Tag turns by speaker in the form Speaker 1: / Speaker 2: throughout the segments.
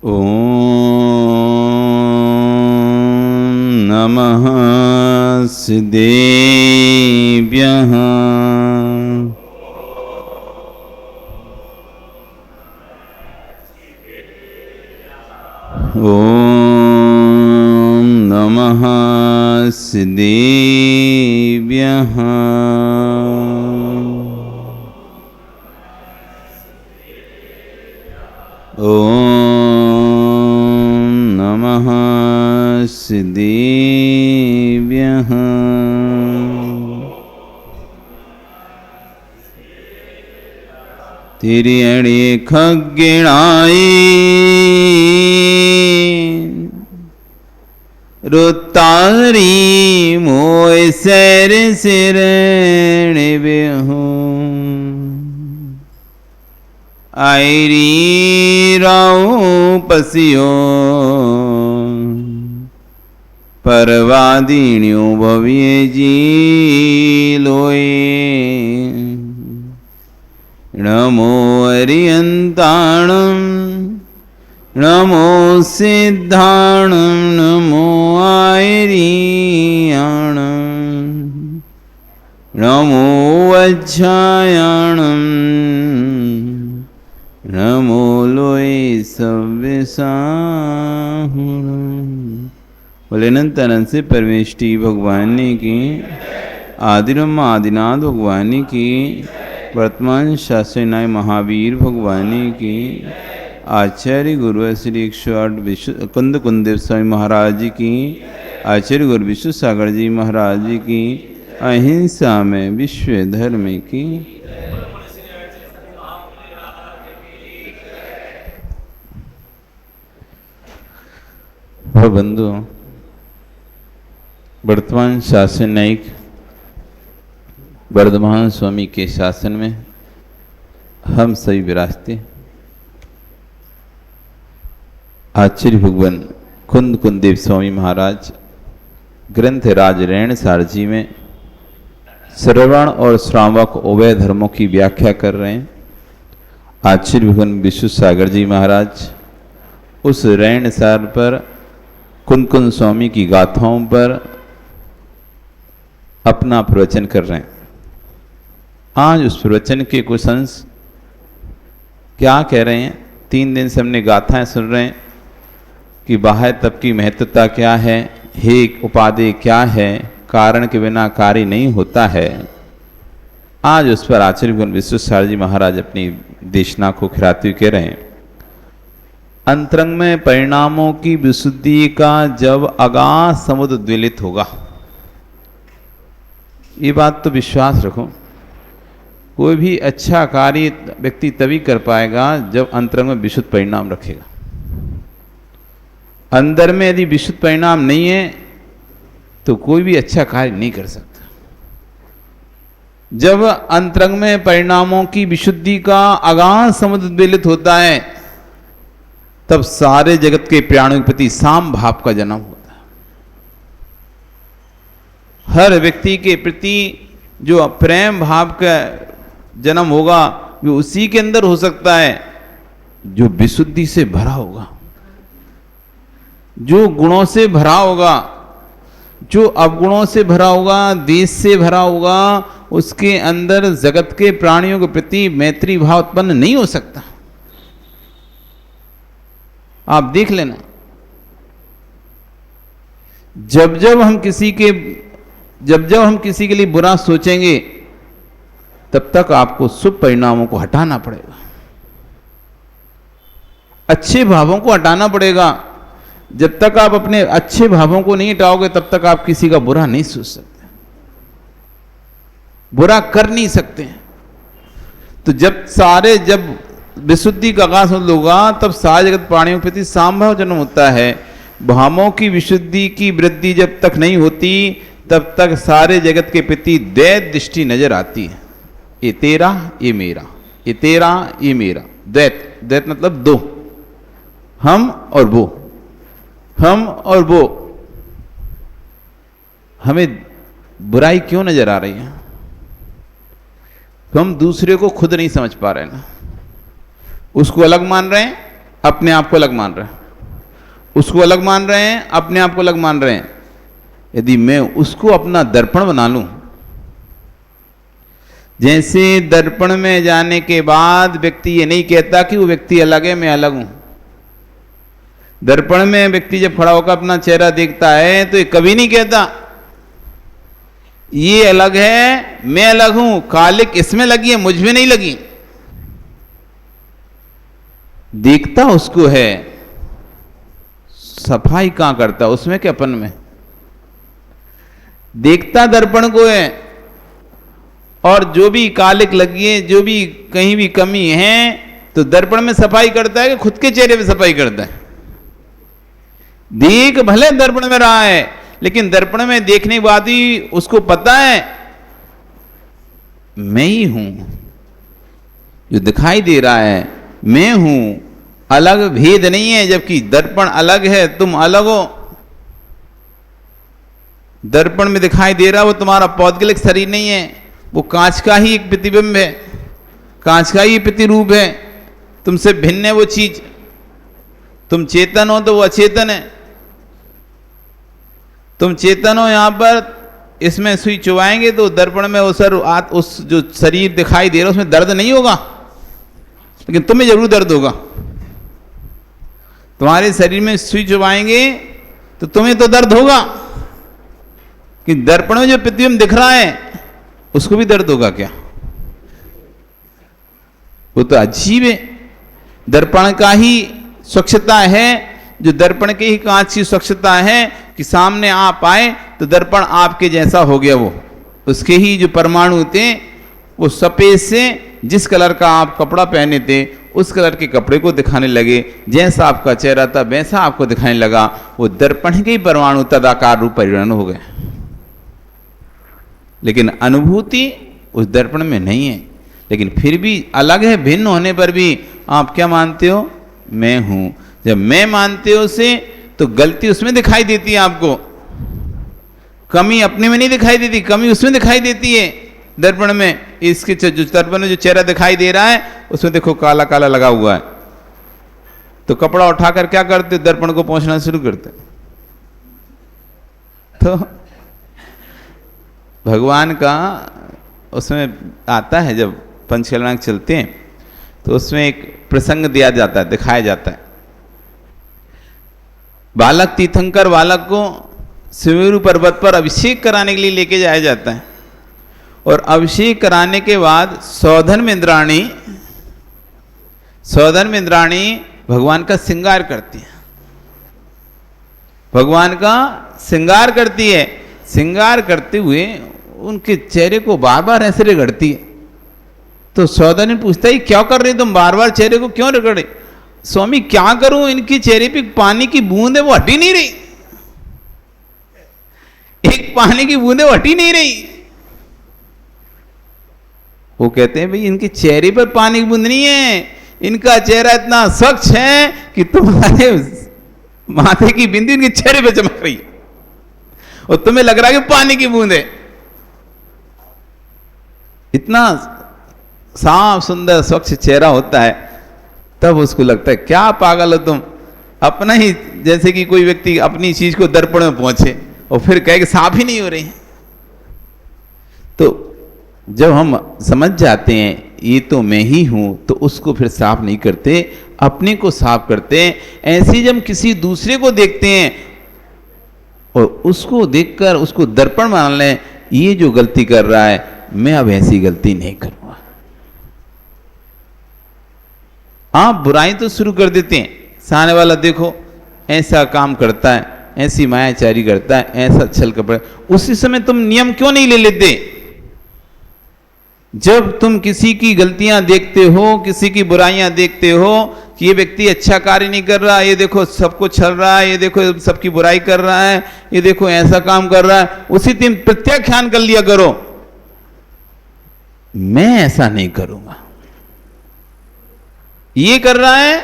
Speaker 1: ॐ नमः सिद्धेभ्यः। ॐ नमः सिद्धेभ्यः। ॐ नमः सिद्धेभ्यः। तिर्यणि खग्गिणाय रुतारी मोय सैर सिरण बेहूं आयरी राऊ पसियो परवादीण्यो भव्य जी लोए नमो अरियंताणं नमो सिद्धाणं नमो आयरियाणं नमो वज्रायाणं नमो लोय सव्यसाहुणं। बोले अनंत से परमेष्टि भगवान की, आदिरम आदिनाथ भगवान की, वर्तमान शास्त्रीनाय महावीर भगवान की, आचार्य गुरु श्री 108 विश्व कुंद कुंदेव स्वामी महाराज जी की, आचार्य गुरु विश्व सागर जी महाराज जी की, अहिंसा में विश्व धर्म की। बंधु, वर्तमान शासन न्यायिक वर्धमान स्वामी के शासन में हम सभी विराजते। आचार्य भगवान कुंद कुंदेव स्वामी महाराज ग्रंथ राज रेणसार जी में श्रवण और श्रावक उभय धर्मों की व्याख्या कर रहे हैं। आचार्य भगवान विश्व सागर जी महाराज उस रेणसार पर कुंद कुंद स्वामी की गाथाओं पर अपना प्रवचन कर रहे हैं। आज उस प्रवचन के कुछ अंश क्या कह रहे हैं। 3 दिन से हमने गाथाएं सुन रहे हैं कि बाह्य तप की महत्वता क्या है, हे उपादेय क्या है, कारण के बिना कार्य नहीं होता है। आज उस पर आचार्य भगवान विश्वेश्वर जी महाराज अपनी देशना को खिराते हुए कह रहे हैं। अंतरंग में परिणामों की विशुद्धि का जब अगाध समुद्र द्वेलित होगा, ये बात तो विश्वास रखो, कोई भी अच्छा कार्य व्यक्ति तभी कर पाएगा जब अंतरंग में विशुद्ध परिणाम रखेगा। अंदर में यदि विशुद्ध परिणाम नहीं है तो कोई भी अच्छा कार्य नहीं कर सकता। जब अंतरंग में परिणामों की विशुद्धि का अगाध समुद्र द्वेलित होता है तब सारे जगत के प्राणियों के प्रति साम भाव का जन्म होता है। हर व्यक्ति के प्रति जो प्रेम भाव का जन्म होगा वो उसी के अंदर हो सकता है जो विशुद्धि से भरा होगा, जो गुणों से भरा होगा। जो अवगुणों से भरा होगा, देश से भरा होगा, उसके अंदर जगत के प्राणियों के प्रति मैत्री भाव उत्पन्न नहीं हो सकता। आप देख लेना, जब जब हम किसी के लिए बुरा सोचेंगे तब तक आपको शुभ परिणामों को हटाना पड़ेगा, अच्छे भावों को हटाना पड़ेगा। जब तक आप अपने अच्छे भावों को नहीं हटाओगे तब तक आप किसी का बुरा नहीं सोच सकते, बुरा कर नहीं सकते। तो जब विशुद्धि का आगाज होगा तब सारे जगत प्राणियों के प्रति सामभाव जन्म होता है। भावों की विशुद्धि की वृद्धि जब तक नहीं होती तब तक सारे जगत के प्रति द्वैत दृष्टि नजर आती है। ये तेरा, ये मेरा, ये तेरा, ये मेरा। द्वैत मतलब दो, हम और वो, हम और वो। हमें बुराई क्यों नजर आ रही है? तो हम दूसरे को खुद नहीं समझ पा रहे ना, उसको अलग मान रहे हैं, अपने आप को अलग मान रहे हैं, उसको अलग मान रहे हैं, अपने आप को अलग मान रहे हैं। यदि मैं उसको अपना दर्पण बना लूं, जैसे दर्पण में जाने के बाद व्यक्ति ये नहीं कहता कि वो व्यक्ति अलग है, मैं अलग हूं। दर्पण में व्यक्ति जब खड़ा होकर अपना चेहरा देखता है तो ये कभी नहीं कहता ये अलग है, मैं अलग हूं, कालिक इसमें लगी है, मुझ में नहीं लगी। देखता उसको है, सफाई कहां करता उसमें क्या अपन में। देखता दर्पण को है, और जो भी कालिक लगी है, जो भी कहीं भी कमी है, तो दर्पण में सफाई करता है कि खुद के चेहरे पे सफाई करता है। देख भले दर्पण में रहा है, लेकिन दर्पण में देखने के बाद ही उसको पता है मैं ही हूं, जो दिखाई दे रहा है मैं हूं, अलग भेद नहीं है। जबकि दर्पण अलग है, तुम अलग हो। दर्पण में दिखाई दे रहा वो तुम्हारा पौद्गलिक शरीर नहीं है, वो कांच का ही एक प्रतिबिंब है, कांच का ही प्रतिरूप है, तुमसे भिन्न है वो चीज। तुम चेतन हो तो वो अचेतन है। तुम चेतन हो, यहां पर इसमें सुई चुभाएंगे तो दर्पण में उस जो शरीर दिखाई दे रहा है उसमें दर्द नहीं होगा, लेकिन तुम्हें जरूर दर्द होगा। तुम्हारे शरीर में सुई चुभाएंगे तो तुम्हें तो दर्द होगा, कि दर्पण में जो प्रतिबिंब दिख रहा है उसको भी दर्द होगा क्या? वो तो अजीब है। दर्पण का ही स्वच्छता है, जो दर्पण के ही कांच की स्वच्छता है कि सामने आप आए तो दर्पण आपके जैसा हो गया। वो उसके ही जो परमाणु थे वो सफेद से जिस कलर का आप कपड़ा पहने थे उस कलर के कपड़े को दिखाने लगे, जैसा आपका चेहरा था वैसा आपको दिखाने लगा। वो दर्पण के ही परमाणु तदाकार रूप परिणन हो गए, लेकिन अनुभूति उस दर्पण में नहीं है। लेकिन फिर भी अलग है, भिन्न होने पर भी आप क्या मानते हो? मैं हूं। जब मैं मानते हो उसे तो गलती उसमें दिखाई देती है आपको, कमी अपने में नहीं दिखाई देती, कमी उसमें दिखाई देती है दर्पण में। इसके जो दर्पण में जो चेहरा दिखाई दे रहा है उसमें देखो काला काला लगा हुआ है, तो कपड़ा उठाकर क्या करते? दर्पण को पोंछना शुरू करते। तो भगवान का उसमें आता है, जब पंचकल्याण चलते हैं तो उसमें एक प्रसंग दिया जाता है, दिखाया जाता है। बालक तीर्थंकर बालक को सुमेरु पर्वत पर अभिषेक कराने के लिए लेके जाया जाता है, और अभिषेक कराने के बाद सौधन में इंद्राणी भगवान का श्रृंगार करती है, भगवान का श्रृंगार करती है। श्रृंगार करते हुए उनके चेहरे को बार बार ऐसे रगड़ती है। तो सौधन ने पूछता है क्या कर रहे तुम, बार बार चेहरे को क्यों रगड़े? स्वामी क्या करूं, इनकी चेहरे पे पानी की बूंद है वो हटी नहीं रही, एक पानी की बूंद है वो हटी नहीं रही। वो कहते हैं भाई इनके चेहरे पर पानी की बूंद नहीं है, इनका चेहरा इतना स्वच्छ है कि तुम्हारे माथे की बिंदी इनके चेहरे पे चमक रही है और तुम्हें लग रहा है कि पानी की बूंद है। इतना साफ सुंदर स्वच्छ चेहरा होता है, तब उसको लगता है क्या पागल हो तुम, अपना ही जैसे कि कोई व्यक्ति अपनी चीज को दर्पण में पहुंचे और फिर कहे कि साफ ही नहीं हो रही है। तो जब हम समझ जाते हैं ये तो मैं ही हूं, तो उसको फिर साफ नहीं करते, अपने को साफ करते हैं। ऐसे जब किसी दूसरे को देखते हैं और उसको देखकर उसको दर्पण मान लें, ये जो गलती कर रहा है मैं अब ऐसी गलती नहीं करूंगा। आप बुराई तो शुरू कर देते हैं, सामने वाला देखो ऐसा काम करता है, ऐसी मायाचारी करता है, ऐसा छल कपड़ा, उसी समय तुम नियम क्यों नहीं ले लेते? जब तुम किसी की गलतियां देखते हो, किसी की बुराइयां देखते हो कि ये व्यक्ति अच्छा कार्य नहीं कर रहा, ये देखो सबको छल रहा है, ये देखो सबकी बुराई कर रहा है, ये देखो ऐसा काम कर रहा है, उसी दिन प्रत्याख्यान कर लिया करो, मैं ऐसा नहीं करूंगा। ये कर रहा है,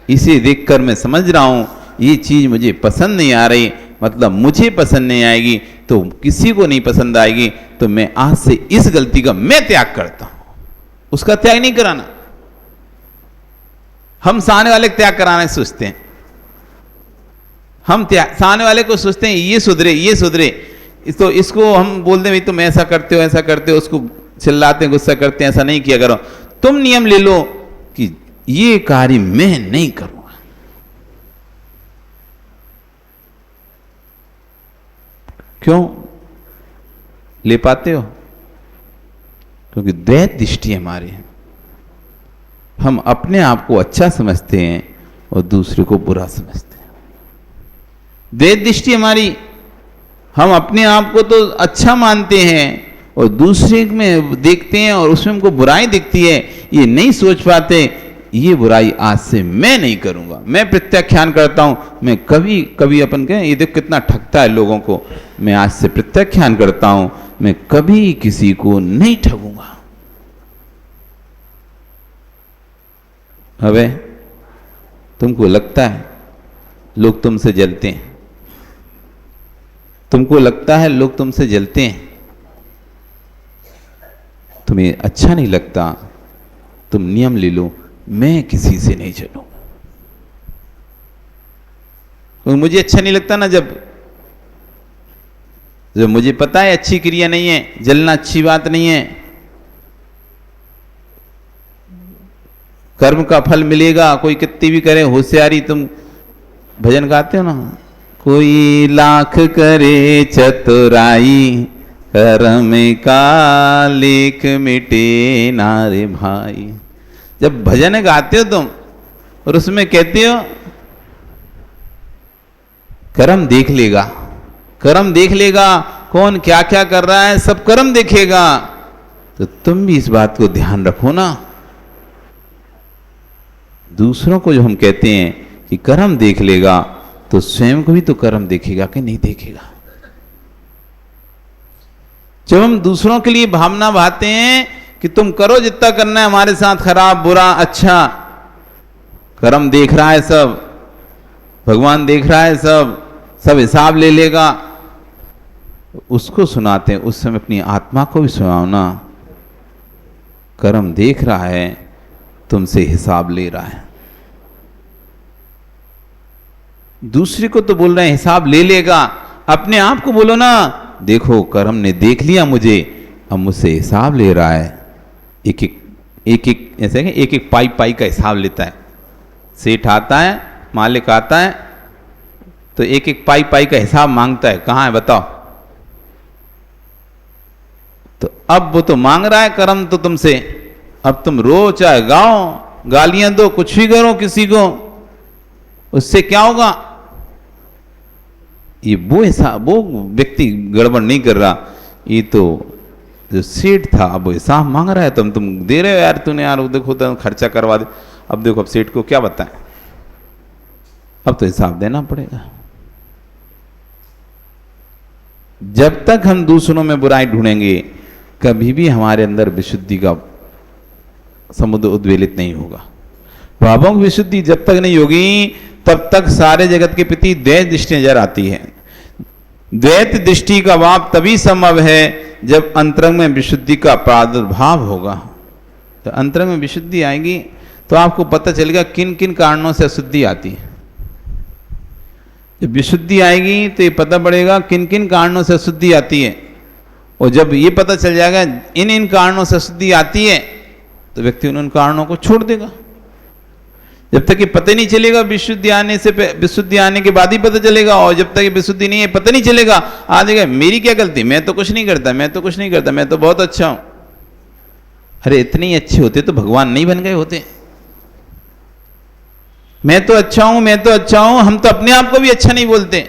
Speaker 1: इसे देखकर मैं समझ रहा हूं ये चीज मुझे पसंद नहीं आ रही, मतलब मुझे पसंद नहीं आएगी तो किसी को नहीं पसंद आएगी, तो मैं आज से इस गलती का मैं त्याग करता हूं। उसका त्याग नहीं कराना, हम सामने वाले को त्याग कराने सोचते हैं, हम सामने वाले को सोचते हैं ये सुधरे ये सुधरे, तो इसको हम बोलते हैं तुम ऐसा करते हो ऐसा करते हो, उसको चिल्लाते हैं गुस्सा करते हैं, ऐसा नहीं किया करो। तुम नियम ले लो कि ये कार्य मैं नहीं करूंगा। क्यों ले पाते हो? क्योंकि द्वैत दृष्टि हमारी है, हम अपने आप को अच्छा समझते हैं और दूसरे को बुरा समझते हैं। द्वैत दृष्टि हमारी, हम अपने आप को तो अच्छा मानते हैं और दूसरे में देखते हैं और उसमें हमको बुराई दिखती है, ये नहीं सोच पाते ये बुराई आज से मैं नहीं करूंगा, मैं प्रत्याख्यान करता हूं। मैं कभी कभी अपन कहें ये देख कितना ठगता है लोगों को, मैं आज से प्रत्याख्यान करता हूं, मैं कभी किसी को नहीं ठगूंगा। अबे तुमको लगता है लोग तुमसे जलते हैं, तुमको लगता है लोग तुमसे जलते हैं, तुम्हें अच्छा नहीं लगता, तुम नियम ले लो मैं किसी से नहीं चलूंगा। तो मुझे अच्छा नहीं लगता ना, जब मुझे पता है अच्छी क्रिया नहीं है, जलना अच्छी बात नहीं है, कर्म का फल मिलेगा कोई कितनी भी करे होशियारी। तुम भजन गाते हो ना, कोई लाख करे चतुराई कर्म का लेख मिटे नारे भाई। जब भजन गाते हो तुम और उसमें कहते हो कर्म देख लेगा, कर्म देख लेगा, कौन क्या क्या कर रहा है सब कर्म देखेगा, तो तुम भी इस बात को ध्यान रखो ना। दूसरों को जो हम कहते हैं कि कर्म देख लेगा, तो स्वयं को भी तो कर्म देखेगा कि नहीं देखेगा। जब हम दूसरों के लिए भावना बहाते हैं कि तुम करो जितना करना है हमारे साथ, खराब बुरा अच्छा, कर्म देख रहा है सब, भगवान देख रहा है सब हिसाब ले लेगा, उसको सुनाते हैं। उस समय अपनी आत्मा को भी सुनाओ ना, कर्म देख रहा है तुमसे हिसाब ले रहा है। दूसरे को तो बोल रहे हैं हिसाब ले लेगा, अपने आप को बोलो ना, देखो कर्म ने देख लिया मुझे, अब मुझसे हिसाब ले रहा है। एक एक ऐसे एक एक पाई का हिसाब लेता है। सेठ आता है, मालिक आता है, तो एक एक पाई का हिसाब मांगता है, कहाँ है बताओ। तो अब वो तो मांग रहा है कर्म तो तुमसे, अब तुम रो चाहे गाओ, गालियां दो, कुछ भी करो किसी को, उससे क्या होगा? ये वो हिसाब, वो व्यक्ति गड़बड़ नहीं कर रहा, ये तो जो सेठ था अब हिसाब मांग रहा है, तुम दे रहे हो यार, तूने यार वो देखो तो खर्चा करवा दे। अब देखो अब सेठ को क्या बताएं, अब तो हिसाब देना पड़ेगा। जब तक हम दूसरों में बुराई ढूंढेंगे, कभी भी हमारे अंदर विशुद्धि का समुद्र उद्वेलित नहीं होगा। भावों की विशुद्धि जब तक नहीं होगी, तब तक सारे जगत के प्रति द्वैत दृष्टि नजर आती है। द्वैत दृष्टि का भाव तभी संभव है जब अंतरंग में विशुद्धि का प्रादुर्भाव होगा। तो अंतरंग में विशुद्धि आएगी तो आपको पता चलेगा किन किन कारणों से अशुद्धि आती है। जब विशुद्धि आएगी तो ये पता पड़ेगा किन किन कारणों से अशुद्धि आती है, और जब ये पता चल जाएगा इन इन कारणों से अशुद्धि आती है, तो व्यक्ति उन कारणों को छोड़ देगा। जब तक ये पता नहीं चलेगा, विशुद्धि आने के बाद ही पता चलेगा, और जब तक ये विशुद्धि नहीं है पता नहीं चलेगा, आ जाएगा मेरी क्या गलती, मैं तो कुछ नहीं करता, मैं तो कुछ नहीं करता, मैं तो बहुत अच्छा हूं। अरे इतने ही अच्छे होते तो भगवान नहीं बन गए होते। मैं तो अच्छा हूं, मैं तो अच्छा हूं, हम तो अपने आप को भी अच्छा नहीं बोलते।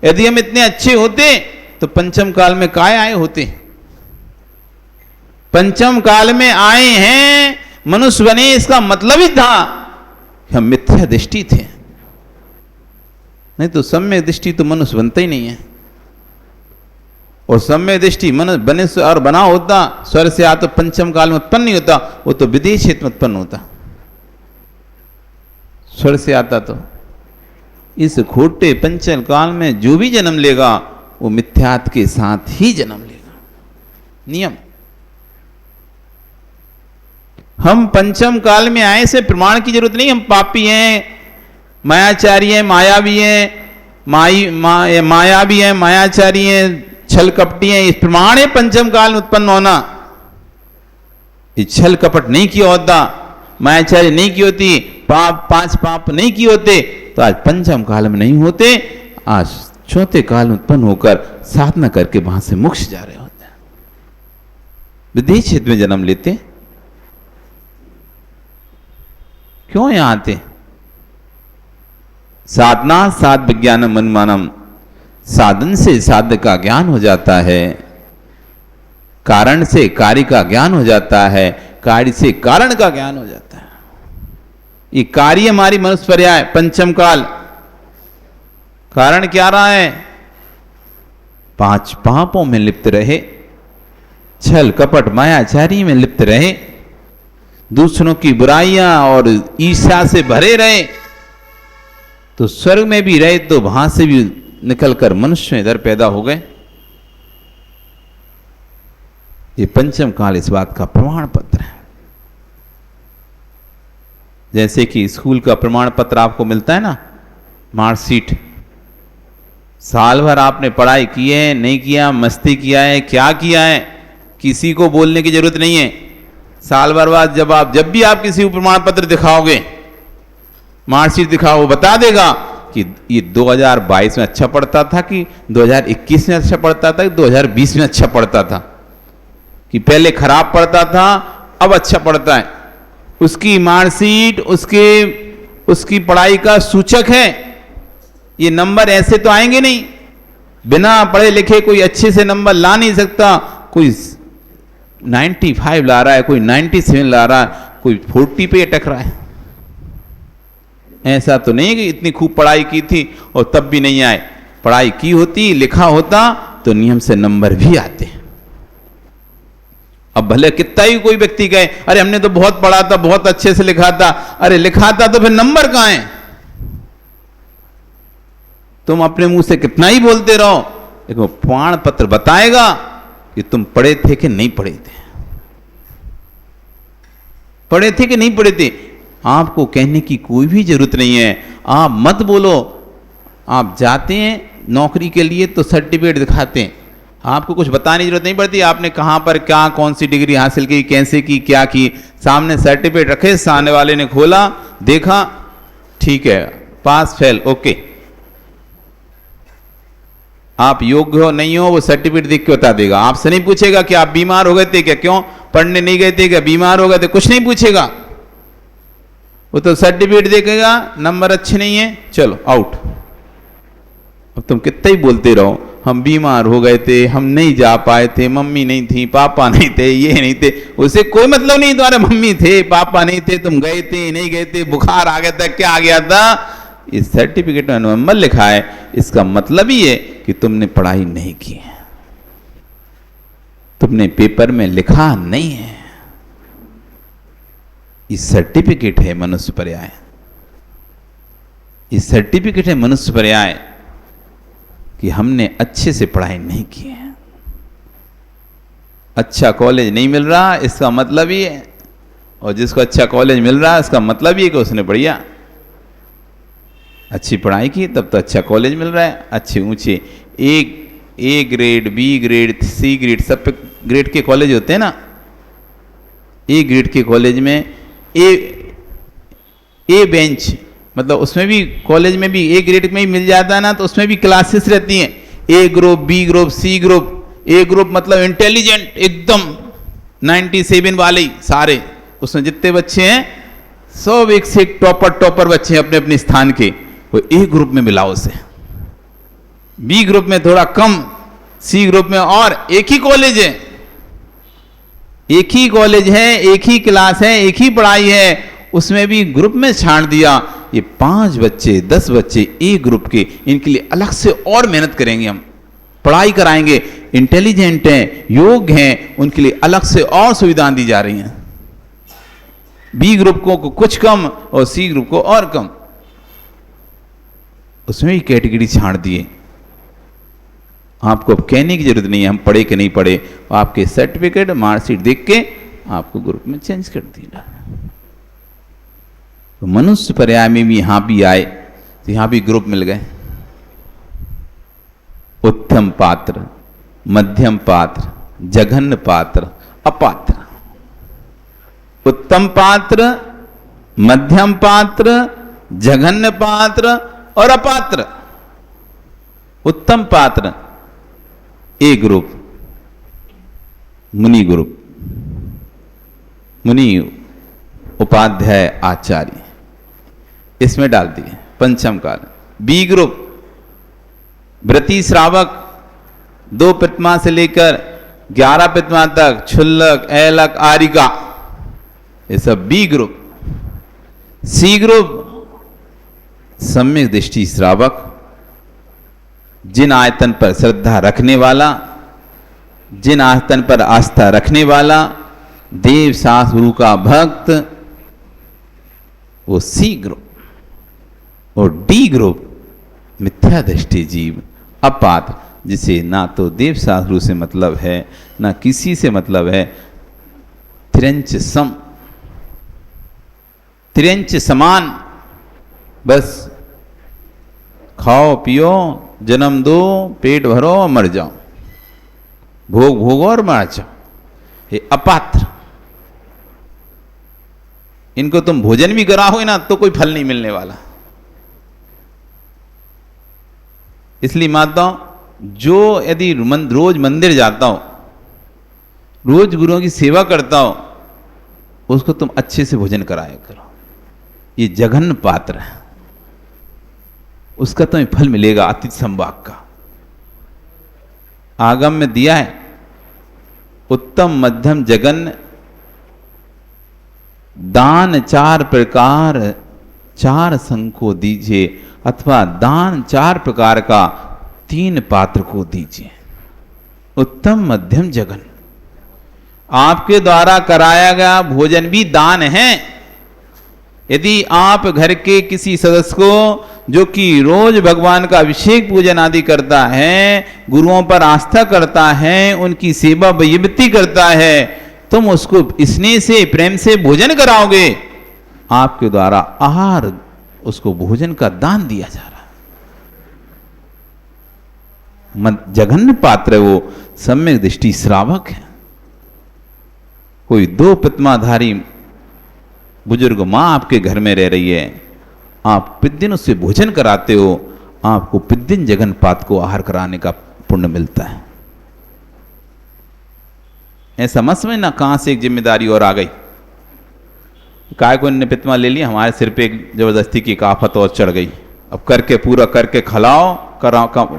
Speaker 1: यदि हम इतने अच्छे होते तो पंचम काल में काय आए होते। पंचम काल में आए हैं, मनुष्य बने, इसका मतलब ही था हम मिथ्या दृष्टि थे, नहीं तो सम्यक दृष्टि तो मनुष्य बनता ही नहीं है। और सम्यक दृष्टि मनुष्य बने और बना होता, स्वर्ग से आ तो पंचम काल में उत्पन्न नहीं होता, वो तो विदेश क्षेत्र में उत्पन्न होता। स्वर्ग से आता तो इस खोटे पंचम काल में जो भी जन्म लेगा वो मिथ्यात्व के साथ ही जन्म लेगा। नियम हम पंचम काल में आए से प्रमाण की जरूरत नहीं, हम पापी हैं, मायाचारी हैं, मायावी हैं, मायावी हैं, मायाचारी हैं, छल कपटी हैं। इस प्रमाण है पंचम काल में उत्पन्न होना। ये छल कपट नहीं किया होता, मायाचारी नहीं की होती, पांच पाप नहीं किए होते, तो आज पंचम काल में नहीं होते, आज चौथे काल में उत्पन्न होकर साधना करके वहां से मोक्ष जा रहे होते हैं, विदेश क्षेत्र में जन्म लेते। क्यों यहां आते? साधना साध विज्ञानम अनुमानम, साधन से साध्य का ज्ञान हो जाता है, कारण से कार्य का ज्ञान हो जाता है, कार्य से कारण का ज्ञान हो जाता है। ये कार्य हमारी मनुष्य पर्याय पंचम काल। कारण क्या रहा है? पांच पापों में लिप्त रहे, छल कपट मायाचारी में लिप्त रहे, दूसरों की बुराइयां और ईर्ष्या से भरे रहे, तो स्वर्ग में भी रहे तो वहां से भी निकलकर मनुष्य इधर पैदा हो गए। ये पंचम काल इस बात का प्रमाण पत्र है। जैसे कि स्कूल का प्रमाण पत्र आपको मिलता है ना, मार्कशीट, साल भर आपने पढ़ाई की है नहीं किया, मस्ती किया है क्या किया है, किसी को बोलने की जरूरत नहीं है। साल भर बाद जब भी आप किसी को प्रमाण पत्र दिखाओगे, मार्कशीट दिखाओ, वो बता देगा कि ये 2022 में अच्छा पढ़ता था कि 2021 में अच्छा पढ़ता था कि 2020 में अच्छा पढ़ता था, कि पहले खराब पढ़ता था अब अच्छा पढ़ता है। उसकी मार्कशीट उसकी पढ़ाई का सूचक है। ये नंबर ऐसे तो आएंगे नहीं, बिना पढ़े लिखे कोई अच्छे से नंबर ला नहीं सकता। कोई 95 ला रहा है, कोई 97 ला रहा है, कोई 40 पे अटक रहा है। ऐसा तो नहीं कि इतनी खूब पढ़ाई की थी और तब भी नहीं आए। पढ़ाई की होती, लिखा होता तो नियम से नंबर भी आते। अब भले कितना ही कोई व्यक्ति कहे अरे हमने तो बहुत पढ़ा था, बहुत अच्छे से लिखा था, अरे लिखा था तो फिर नंबर कहां है? तुम अपने मुंह से कितना ही बोलते रहो, देखो प्रमाण पत्र बताएगा कि तुम पढ़े थे कि नहीं पढ़े थे, पढ़े थे कि नहीं पढ़े थे। आपको कहने की कोई भी जरूरत नहीं है, आप मत बोलो। आप जाते हैं नौकरी के लिए तो सर्टिफिकेट दिखाते हैं, आपको कुछ बताने की जरूरत नहीं पड़ती। आपने कहां पर क्या कौन सी डिग्री हासिल की, कैसे की, क्या की, सामने सर्टिफिकेट रखे, सामने वाले ने खोला, देखा, ठीक है, पास फेल ओके। आप योग्य हो नहीं हो वो सर्टिफिकेट देख के बता देगा। आपसे नहीं पूछेगा कि आप बीमार हो गए थे क्या, क्यों पढ़ने नहीं गए थे क्या, बीमार हो गए थे, कुछ नहीं पूछेगा। वो तो सर्टिफिकेट देखेगा, नंबर अच्छे नहीं है, चलो आउट। अब तुम कितना ही बोलते रहो हम बीमार हो गए थे, हम नहीं जा पाए थे, मम्मी नहीं थी, पापा नहीं थे, ये नहीं थे, उसे कोई मतलब नहीं। तुम्हारे मम्मी थे, पापा नहीं थे, तुम गए थे नहीं गए थे, बुखार आ गया था, क्या आ गया था, इस सर्टिफिकेट में नवंबर लिखा है, इसका मतलब ही है कि तुमने पढ़ाई नहीं की है, तुमने पेपर में लिखा नहीं है। इस सर्टिफिकेट है मनुष्य पर्याय, इस सर्टिफिकेट है मनुष्य पर्याय कि हमने अच्छे से पढ़ाई नहीं की है। अच्छा कॉलेज नहीं मिल रहा इसका मतलब ही है, और जिसको अच्छा कॉलेज मिल रहा है इसका मतलब ही है कि उसने बढ़िया अच्छी पढ़ाई की, तब तो अच्छा कॉलेज मिल रहा है। अच्छे ऊंचे A grade, B grade, C grade, सब पे ग्रेड के कॉलेज होते हैं ना। ए ग्रेड के कॉलेज में ए बेंच, मतलब उसमें भी कॉलेज में भी ए ग्रेड में ही मिल जाता है ना, तो उसमें भी क्लासेस रहती हैं, A group, B group, C group. A group मतलब इंटेलिजेंट एकदम 97 वाले ही सारे, उसमें जितने बच्चे हैं सब एक से एक टॉपर बच्चे हैं अपने अपने स्थान के, वो ए ग्रुप में मिलाओ उसे। बी ग्रुप में थोड़ा कम, सी ग्रुप में, और एक ही कॉलेज है, एक ही कॉलेज है, एक ही क्लास है, एक ही पढ़ाई है, उसमें भी ग्रुप में छांट दिया। ये 5 बच्चे 10 बच्चे ए ग्रुप के, इनके लिए अलग से और मेहनत करेंगे, हम पढ़ाई कराएंगे, इंटेलिजेंट हैं, योग्य हैं, उनके लिए अलग से और सुविधाएं दी जा रही हैं। बी ग्रुप को कुछ कम और सी ग्रुप को और कम, उसमें भी कैटेगरी छांट दिए। आपको अब कहने की जरूरत नहीं है हम पढ़े कि नहीं पढ़े, आपके सर्टिफिकेट मार्कशीट देख के आपको ग्रुप में चेंज कर दिया। तो मनुष्य पर्याय में भी यहां भी आए तो यहां भी ग्रुप मिल गए। उत्तम पात्र, मध्यम पात्र, जघन्य पात्र, अपात्र। उत्तम पात्र, मध्यम पात्र, जघन्य पात्र और अपात्र। उत्तम पात्र ए ग्रुप, मुनि ग्रुप, मुनि उपाध्याय आचार्य, इसमें डाल दिए पंचम काल। बी ग्रुप व्रती श्रावक, 2 प्रतिमा से लेकर 11 प्रतिमा तक, क्षुल्लक, ऐलक, आरिका, ये सब बी ग्रुप। सी ग्रुप सम्यक दृष्टि श्रावक, जिन आयतन पर श्रद्धा रखने वाला, जिन आयतन पर आस्था रखने वाला, देव शास्त्र गुरु का भक्त, वो सी ग्रुप। और डी ग्रुप मिथ्या दृष्टि जीव, अपात्र, जिसे ना तो देव शास्त्र गुरु से मतलब है ना किसी से मतलब है। त्रिंच सम, त्रिंच समान, बस खाओ पियो, जन्म दो, पेट भरो और मर जाओ, भोग भोगो और मर जाओ। ये अपात्र। इनको तुम भोजन भी कराओगे ना तो कोई फल नहीं मिलने वाला। इसलिए माताओं, जो यदि रोज मंदिर जाता हो, रोज गुरुओं की सेवा करता हो, उसको तुम अच्छे से भोजन कराया करो। ये जघन्य पात्र है, उसका तुम्हें फल मिलेगा अतिथि संभाग का। आगम में दिया है उत्तम मध्यम जघन्य दान 4 प्रकार 4 संघ को दीजिए, अथवा दान 4 प्रकार का 3 पात्र को दीजिए। उत्तम मध्यम जघन्य, आपके द्वारा कराया गया भोजन भी दान है। यदि आप घर के किसी सदस्य को, जो कि रोज भगवान का अभिषेक पूजन आदि करता है, गुरुओं पर आस्था करता है, उनकी सेवा वैभवती करता है, तुम उसको स्नेह से प्रेम से भोजन कराओगे, आपके द्वारा आहार, उसको भोजन का दान दिया जा रहा है। जघन्य पात्र वो सम्यक दृष्टि श्रावक है। कोई 2 प्रतिमाधारी बुजुर्ग मां आपके घर में रह रही है, आप प्रतिदिन उससे भोजन कराते हो, आपको प्रतिदिन जघन्य पात्र को आहार कराने का पुण्य मिलता है। ऐसा मत समझना कहां से एक जिम्मेदारी और आ गई, काय को इन्होंने प्रतिमा ले लिया, हमारे सिर पे एक जबरदस्ती की एक आफत और चढ़ गई। अब करके पूरा करके खिलाओ,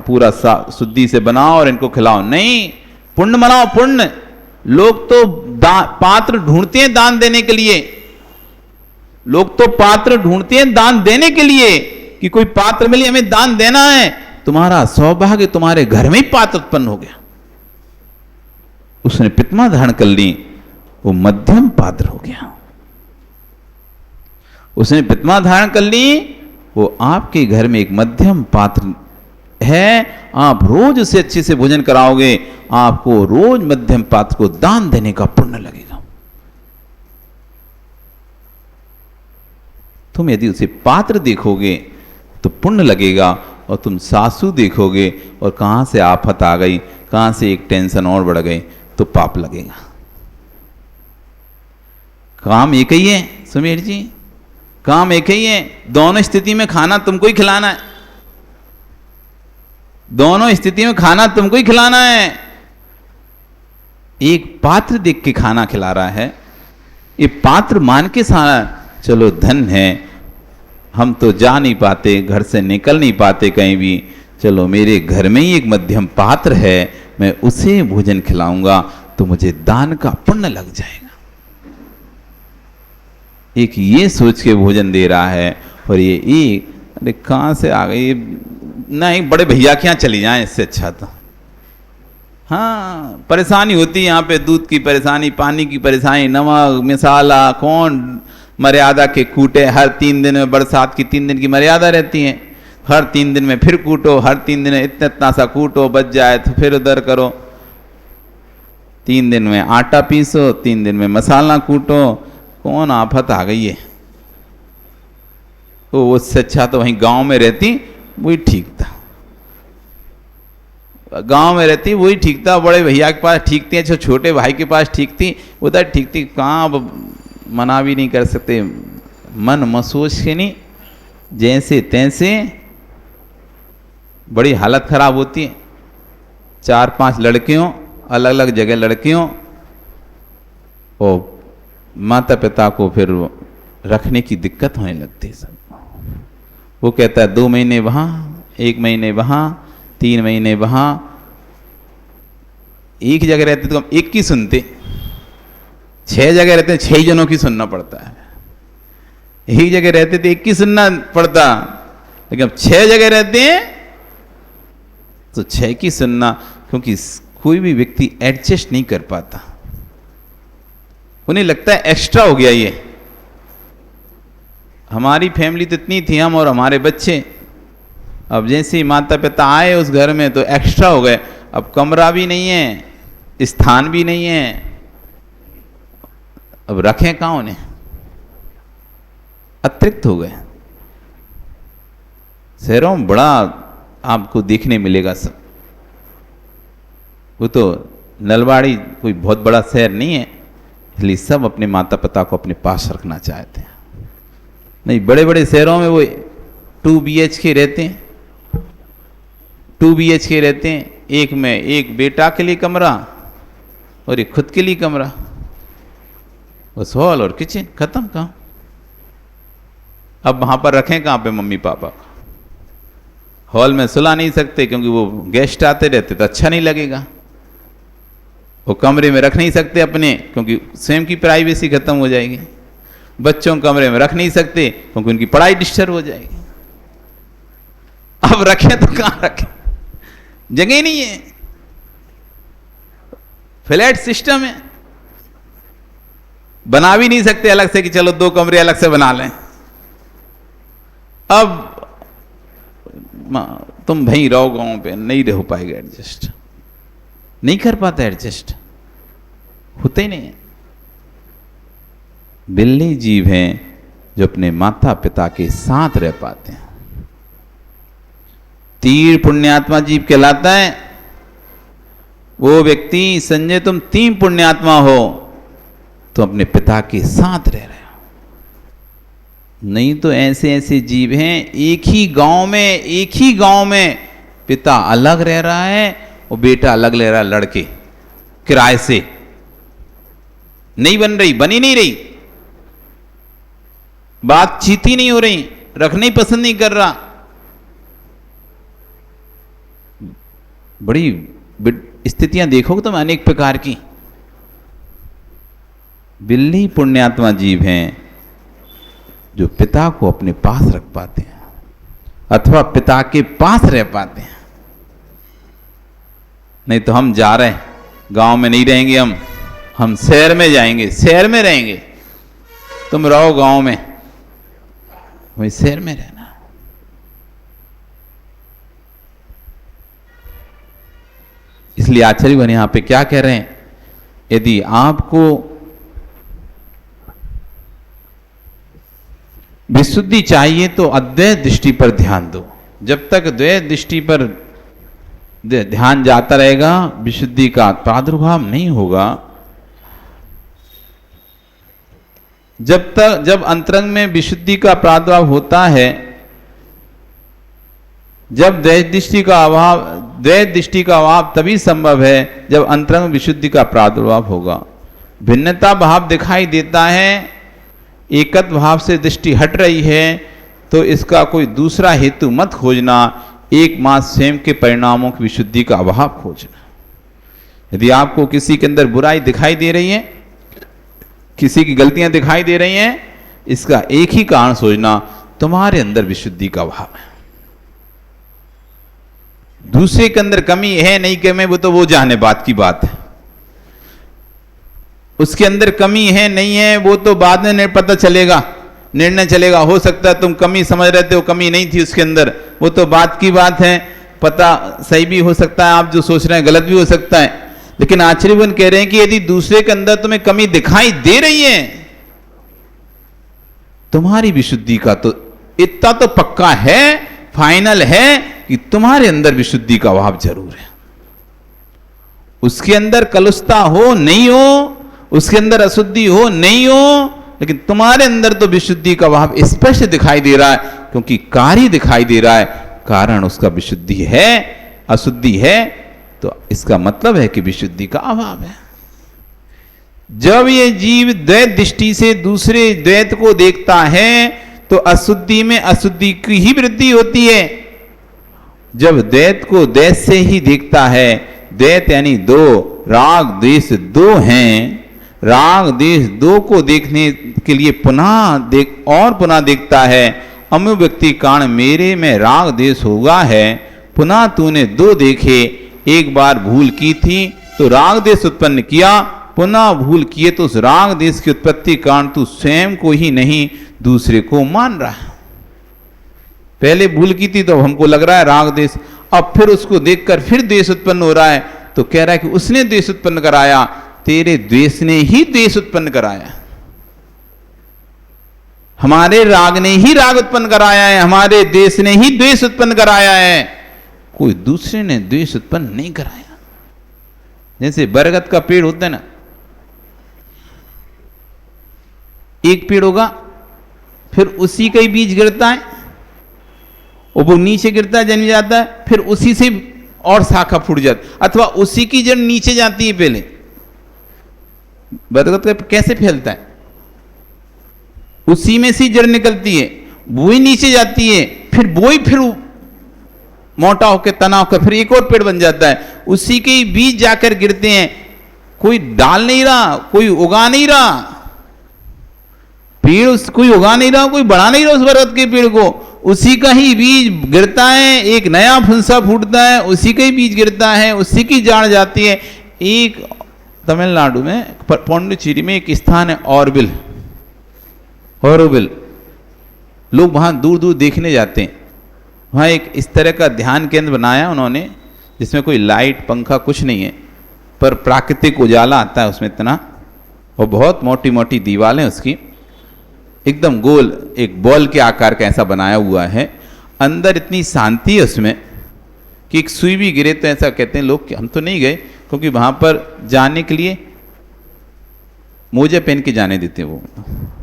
Speaker 1: पूरा शुद्धि से बनाओ और इनको खिलाओ। नहीं, पुण्य मनाओ, पुण्य। लोग तो पात्र ढूंढते हैं दान देने के लिए, लोग तो पात्र ढूंढते हैं दान देने के लिए कि कोई पात्र मिले, हमें दान देना है। तुम्हारा सौभाग्य, तुम्हारे घर में ही पात्र उत्पन्न हो गया। उसने प्रतिमा धारण कर ली, वो मध्यम पात्र हो गया। उसने प्रतिमा धारण कर ली, वो आपके घर में एक मध्यम पात्र है। आप रोज उसे अच्छे से भोजन कराओगे, आपको रोज मध्यम पात्र को दान देने का पुण्य लगेगा। तुम यदि उसे पात्र देखोगे तो पुण्य लगेगा, और तुम सासू देखोगे और कहां से आफत आ गई, कहां से एक टेंशन और बढ़ गई, तो पाप लगेगा। काम एक ही है सुमेर जी, काम एक ही है। दोनों स्थिति में खाना तुमको ही खिलाना है, दोनों स्थिति में खाना तुमको ही खिलाना है। एक पात्र देख के खाना खिला रहा है, ये पात्र मान के सारा, चलो धन है, हम तो जा नहीं पाते, घर से निकल नहीं पाते कहीं भी, चलो मेरे घर में ही एक मध्यम पात्र है, मैं उसे भोजन खिलाऊंगा तो मुझे दान का पुण्य लग जाएगा। एक ये सोच के भोजन दे रहा है, और ये एक, अरे कहां से आ गई, नहीं बड़े भैया के यहाँ चली जाए, इससे अच्छा तो। हाँ, परेशानी होती है यहाँ पे, दूध की परेशानी, पानी की परेशानी, नमक मसाला, कौन मर्यादा के कूटे। हर 3 दिन में, बरसात की 3 दिन की मर्यादा रहती है, हर 3 दिन में फिर कूटो, हर 3 दिन में इतना इतना सा कूटो, बच जाए तो फिर उधर करो। 3 दिन में आटा पीसो, 3 दिन में मसाला कूटो, कौन आफत आ गई है। तो उससे अच्छा तो वहीं गांव में रहती, वही ठीक था। गांव में रहती वही ठीक था, बड़े भैया के पास ठीक थी, अच्छा छोटे भाई के पास ठीक थी, उधर ठीक थी। कहाँ अब मना भी नहीं कर सकते, मन महसूस के नहीं, जैसे तैसे बड़ी हालत खराब होती है। 4-5 लड़कियों, अलग अलग जगह लड़कियों, और माता पिता को फिर रखने की दिक्कत होने लगती है सब। वो कहता है 2 महीने वहाँ, 1 महीने वहाँ, 3 महीने वहाँ। एक जगह रहते तो हम एक की सुनते, 6 जगह रहते हैं 6 जनों की सुनना पड़ता है। एक जगह रहते तो एक की सुनना पड़ता, लेकिन अब 6 जगह रहते हैं तो 6 की सुनना, क्योंकि कोई भी व्यक्ति एडजस्ट नहीं कर पाता। उन्हें लगता है एक्स्ट्रा हो गया ये। हमारी फैमिली तो इतनी थी, हम और हमारे बच्चे, अब जैसे ही माता पिता आए उस घर में तो एक्स्ट्रा हो गए। अब कमरा भी नहीं है, स्थान भी नहीं है, अब रखें कहाँ उन्हें, अतिरिक्त हो गए। शहरों में बड़ा आपको देखने मिलेगा सब। वो तो नलवाड़ी कोई बहुत बड़ा शहर नहीं है, इसलिए सब अपने माता पिता को अपने पास रखना चाहते हैं। नहीं, बड़े बड़े शहरों में वो 2 BHK रहते हैं, 2 BHK रहते हैं, एक में एक बेटा के लिए कमरा और एक खुद के लिए कमरा, बस हॉल और किचन, खत्म काम। अब वहां पर रखें कहाँ पे मम्मी पापा को? हॉल में सुला नहीं सकते क्योंकि वो गेस्ट आते रहते तो अच्छा नहीं लगेगा। वो कमरे में रख नहीं सकते अपने, क्योंकि स्वयं की प्राइवेसी खत्म हो जाएगी। बच्चों कमरे में रख नहीं सकते क्योंकि उनकी पढ़ाई डिस्टर्ब हो जाएगी। अब रखें तो कहां रखें, जगह नहीं है। फ्लैट सिस्टम है, बना भी नहीं सकते अलग से कि चलो 2 कमरे अलग से बना लें। अब तुम भाई रहो गांव पे, नहीं रह पाएगा एडजस्ट, नहीं कर पाता एडजस्ट, होता ही नहीं है। बिल्ली जीव हैं जो अपने माता पिता के साथ रह पाते हैं। तीर पुण्यात्मा जीव कहलाता है वो व्यक्ति। संजय, तुम 3 पुण्यात्मा हो तो अपने पिता के साथ रह रहे हो। नहीं तो ऐसे ऐसे जीव हैं, एक ही गांव में पिता अलग रह रहा है और बेटा अलग ले रहा है, लड़के किराए से। नहीं बनी नहीं रही, बातचीत ही नहीं हो रही, रखने ही पसंद नहीं कर रहा। बड़ी स्थितियां देखोगे तुम अनेक प्रकार की। बिल्ली पुण्यात्मा जीव हैं जो पिता को अपने पास रख पाते हैं अथवा पिता के पास रह पाते हैं। नहीं तो हम जा रहे हैं, गांव में नहीं रहेंगे, हम शहर में जाएंगे, शहर में रहेंगे। तुम रहो गांव में, वही शहर में रहना। इसलिए आचार्य बने यहां पे क्या कह रहे हैं, यदि आपको विशुद्धि चाहिए तो अद्वैत दृष्टि पर ध्यान दो। जब तक द्वैत दृष्टि पर ध्यान जाता रहेगा, विशुद्धि का प्रादुर्भाव नहीं होगा। जब अंतरंग में विशुद्धि का प्रादुर्भाव होता है, जब द्वैत दृष्टि का अभाव तभी संभव है जब अंतरंग में विशुद्धि का प्रादुर्भाव होगा। भिन्नता भाव दिखाई देता है, एकत्व भाव से दृष्टि हट रही है, तो इसका कोई दूसरा हेतु मत खोजना, एकमात्र स्वयं के परिणामों की विशुद्धि का अभाव खोजना। यदि आपको किसी के अंदर बुराई दिखाई दे रही है, किसी की गलतियां दिखाई दे रही हैं, इसका एक ही कारण सोचना, तुम्हारे अंदर विशुद्धि का अभाव है। दूसरे के अंदर कमी है नहीं कमी, वो जाने बात की बात है। उसके अंदर कमी है नहीं है वो तो बाद में पता चलेगा, निर्णय चलेगा। हो सकता है तुम कमी समझ रहे थे, वो कमी नहीं थी उसके अंदर, वो तो बात की बात है। पता सही भी हो सकता है, आप जो सोच रहे हैं गलत भी हो सकता है, लेकिन आचार्यगण कह रहे हैं कि यदि दूसरे के अंदर तुम्हें कमी दिखाई दे रही है, तुम्हारी विशुद्धि का तो इतना तो पक्का है, फाइनल है कि तुम्हारे अंदर विशुद्धि का अभाव जरूर है। उसके अंदर कलुषता हो नहीं हो, उसके अंदर अशुद्धि हो नहीं हो, लेकिन तुम्हारे अंदर तो विशुद्धि का अभाव स्पष्ट दिखाई दे रहा है, क्योंकि कार्य दिखाई दे रहा है, कारण उसका विशुद्धि है, अशुद्धि है, तो इसका मतलब है कि विशुद्धि का अभाव है। जब ये जीव द्वैत दृष्टि से दूसरे द्वैत को देखता है तो अशुद्धि में अशुद्धि की ही वृद्धि होती है। जब द्वैत को द्वैत से ही देखता है, द्वैत यानी दो, राग द्वेष दो हैं, राग द्वेष दो को देखने के लिए पुनः देखता है, अमु व्यक्ति कारण मेरे में राग द्वेष होगा है, पुनः तूने दो देखे, एक बार भूल की थी तो राग द्वेष उत्पन्न किया, पुनः भूल किए तो उस राग द्वेष की उत्पत्ति कारण तू स्वयं को ही नहीं दूसरे को मान रहा है। पहले भूल की थी तो हमको लग रहा है राग द्वेष, अब फिर उसको देखकर फिर द्वेष उत्पन्न हो रहा है, तो कह रहा है कि उसने द्वेष उत्पन्न कराया, तेरे द्वेष ने ही द्वेष उत्पन्न कराया, हमारे राग ने ही राग उत्पन्न कराया है, हमारे द्वेष ने ही द्वेष उत्पन्न कराया है, कोई दूसरे ने द्वेष उत्पन्न नहीं कराया। जैसे बरगद का पेड़ होता है ना, एक पेड़ होगा, फिर उसी का ही बीज गिरता है और वो नीचे गिरता है, जन्म जाता है, फिर उसी से और शाखा फूट जाती, अथवा उसी की जड़ नीचे जाती है। पहले बरगद का कैसे फैलता है, उसी में से जड़ निकलती है, वो ही नीचे जाती है, फिर वो ही फिर मोटा होकर तना होकर फिर एक और पेड़ बन जाता है, उसी के ही बीज जाकर गिरते हैं। कोई डाल नहीं रहा, कोई उगा नहीं रहा, पेड़ कोई उगा नहीं रहा, कोई बढ़ा नहीं रहा उस बरगद के पेड़ को, उसी का ही बीज गिरता है, एक नया फुंसा फूटता है, उसी का ही बीज गिरता है, उसी की जाड़ जाती है। एक तमिलनाडु में पौंडुचेरी में एक स्थान है ऑरोविल, लोग वहां दूर दूर देखने जाते हैं। वहाँ एक इस तरह का ध्यान केंद्र बनाया उन्होंने, जिसमें कोई लाइट पंखा कुछ नहीं है, पर प्राकृतिक उजाला आता है उसमें इतना, और बहुत मोटी मोटी दीवारें उसकी, एकदम गोल एक बॉल के आकार का ऐसा बनाया हुआ है। अंदर इतनी शांति है उसमें कि एक सुई भी गिरे तो ऐसा कहते हैं लोग कि हम तो नहीं गए, क्योंकि वहाँ पर जाने के लिए मोजे पहन के जाने देते हैं, वो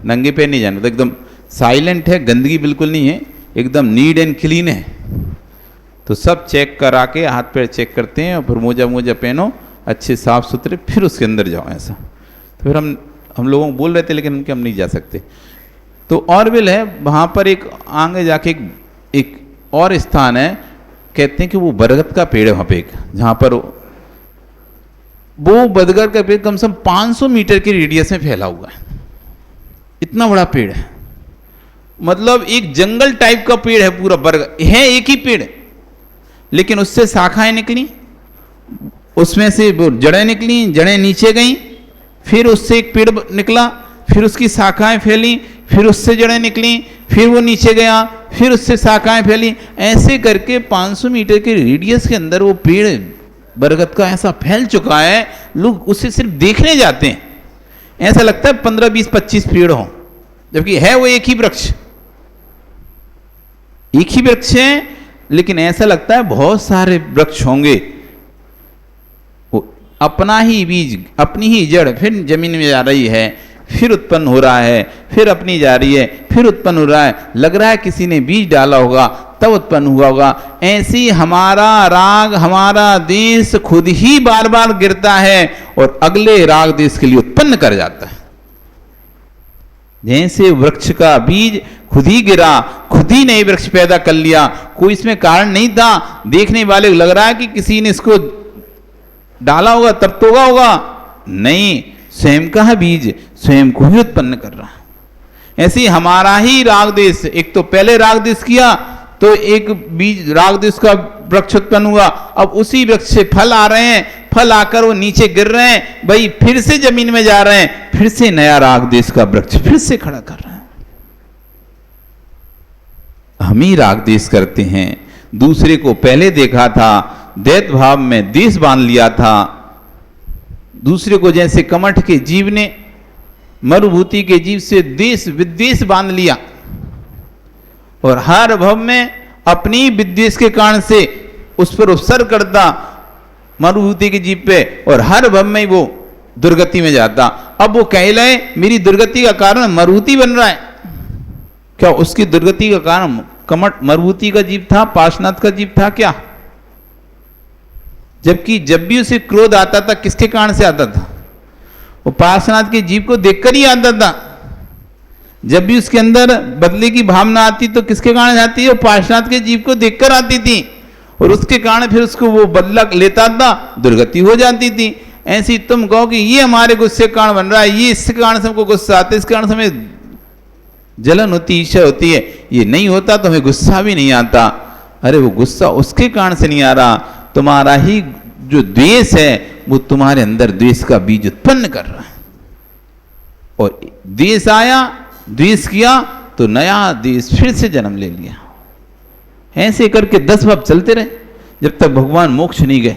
Speaker 1: नंगे पैर नहीं जाने, तो एकदम साइलेंट है, गंदगी बिल्कुल नहीं है, एकदम नीट एंड क्लीन है। तो सब चेक करा के हाथ पैर चेक करते हैं और फिर मोजा पहनो अच्छे साफ सुथरे, फिर उसके अंदर जाओ ऐसा। तो फिर हम लोगों को बोल रहे थे, लेकिन हम नहीं जा सकते। तो ऑरोविल है, वहाँ पर एक आगे जाके एक और स्थान है, कहते हैं कि वो बरगद का पेड़ है वहाँ पे एक, जहाँ पर वो बरगद का पेड़ कम से कम 500 मीटर के रेडियस में फैला हुआ है, इतना बड़ा पेड़ है, मतलब एक जंगल टाइप का पेड़ है पूरा। बरगद है एक ही पेड़, लेकिन उससे शाखाएं निकली, उसमें से जड़ें निकली, जड़ें नीचे गईं, फिर उससे एक पेड़ निकला, फिर उसकी शाखाएं फैली, फिर उससे जड़ें निकली, फिर वो नीचे गया, फिर उससे शाखाएं फैली, ऐसे करके 500 मीटर के रेडियस के अंदर वो पेड़ बरगद का ऐसा फैल चुका है, लोग उसे सिर्फ देखने जाते हैं, ऐसा लगता है 15, 20, 25 पेड़ हों, जबकि है वो एक ही वृक्ष, एक ही वृक्ष है, लेकिन ऐसा लगता है बहुत सारे वृक्ष होंगे। वो अपना ही बीज, अपनी ही जड़ फिर जमीन में जा रही है, फिर उत्पन्न हो रहा है, फिर अपनी जा रही है, फिर उत्पन्न हो रहा है, लग रहा है किसी ने बीज डाला होगा तब उत्पन्न हुआ होगा। ऐसे ही हमारा राग, हमारा देश खुद ही बार बार गिरता है और अगले राग देश के लिए उत्पन्न कर जाता है। जैसे वृक्ष का बीज खुद ही गिरा, खुद ही नए वृक्ष पैदा कर लिया, कोई इसमें कारण नहीं था, देखने वाले को लग रहा है कि किसी ने इसको डाला होगा तब तो होगा, नहीं, स्वयं का बीज स्वयं को ही उत्पन्न कर रहा है। ऐसे हमारा ही राग देश, एक तो पहले राग देश किया तो एक बीज राग देश का वृक्ष उत्पन्न हुआ, अब उसी वृक्ष से फल आ रहे हैं, फल आकर वो नीचे गिर रहे हैं, भाई फिर से जमीन में जा रहे हैं, फिर से नया राग देश का वृक्ष फिर से खड़ा कर रहे हैं। हम ही राग देश करते हैं, दूसरे को पहले देखा था, द्वैत भाव में देश बांध लिया था, दूसरे को जैसे कमठ के जीव ने मरुभूति के जीव से द्वेष विद्वेष बांध लिया और हर भव में अपनी विद्वेष के कारण से उस पर उपसर्ग करता मरुभूति के जीव पे, और हर भव में वो दुर्गति में जाता। अब वो कहलाए मेरी दुर्गति का कारण मरुभूति बन रहा है। क्या उसकी दुर्गति का कारण कमठ मरुभूति का जीव था, पार्श्वनाथ का जीव था क्या? जबकि जब भी उसे क्रोध आता था किसके कारण से आता था? वो पार्श्वनाथ के जीव को देखकर ही आता था। जब भी उसके अंदर बदले की भावना आती तो किसके कारण आती है? वो पार्श्वनाथ के जीव को देखकर आती थी, और उसके कारण फिर उसको वो बदला लेता था, दुर्गति हो जाती थी। ऐसी तुम कहो कि ये हमारे गुस्से के कारण बन रहा है, ये इसके कारण से हमको गुस्सा आता है, इसके कारण से हमें जलन होती, ईर्ष्या होती है, ये नहीं होता तो हमें गुस्सा भी नहीं आता। अरे वो गुस्सा उसके कारण से नहीं आ रहा, तुम्हारा ही जो द्वेष है वो तुम्हारे अंदर द्वेष का बीज उत्पन्न कर रहा है। और द्वेष आया, द्वेष किया तो नया द्वेष फिर से जन्म ले लिया। ऐसे करके 10 भाव चलते रहे जब तक भगवान मोक्ष नहीं गए।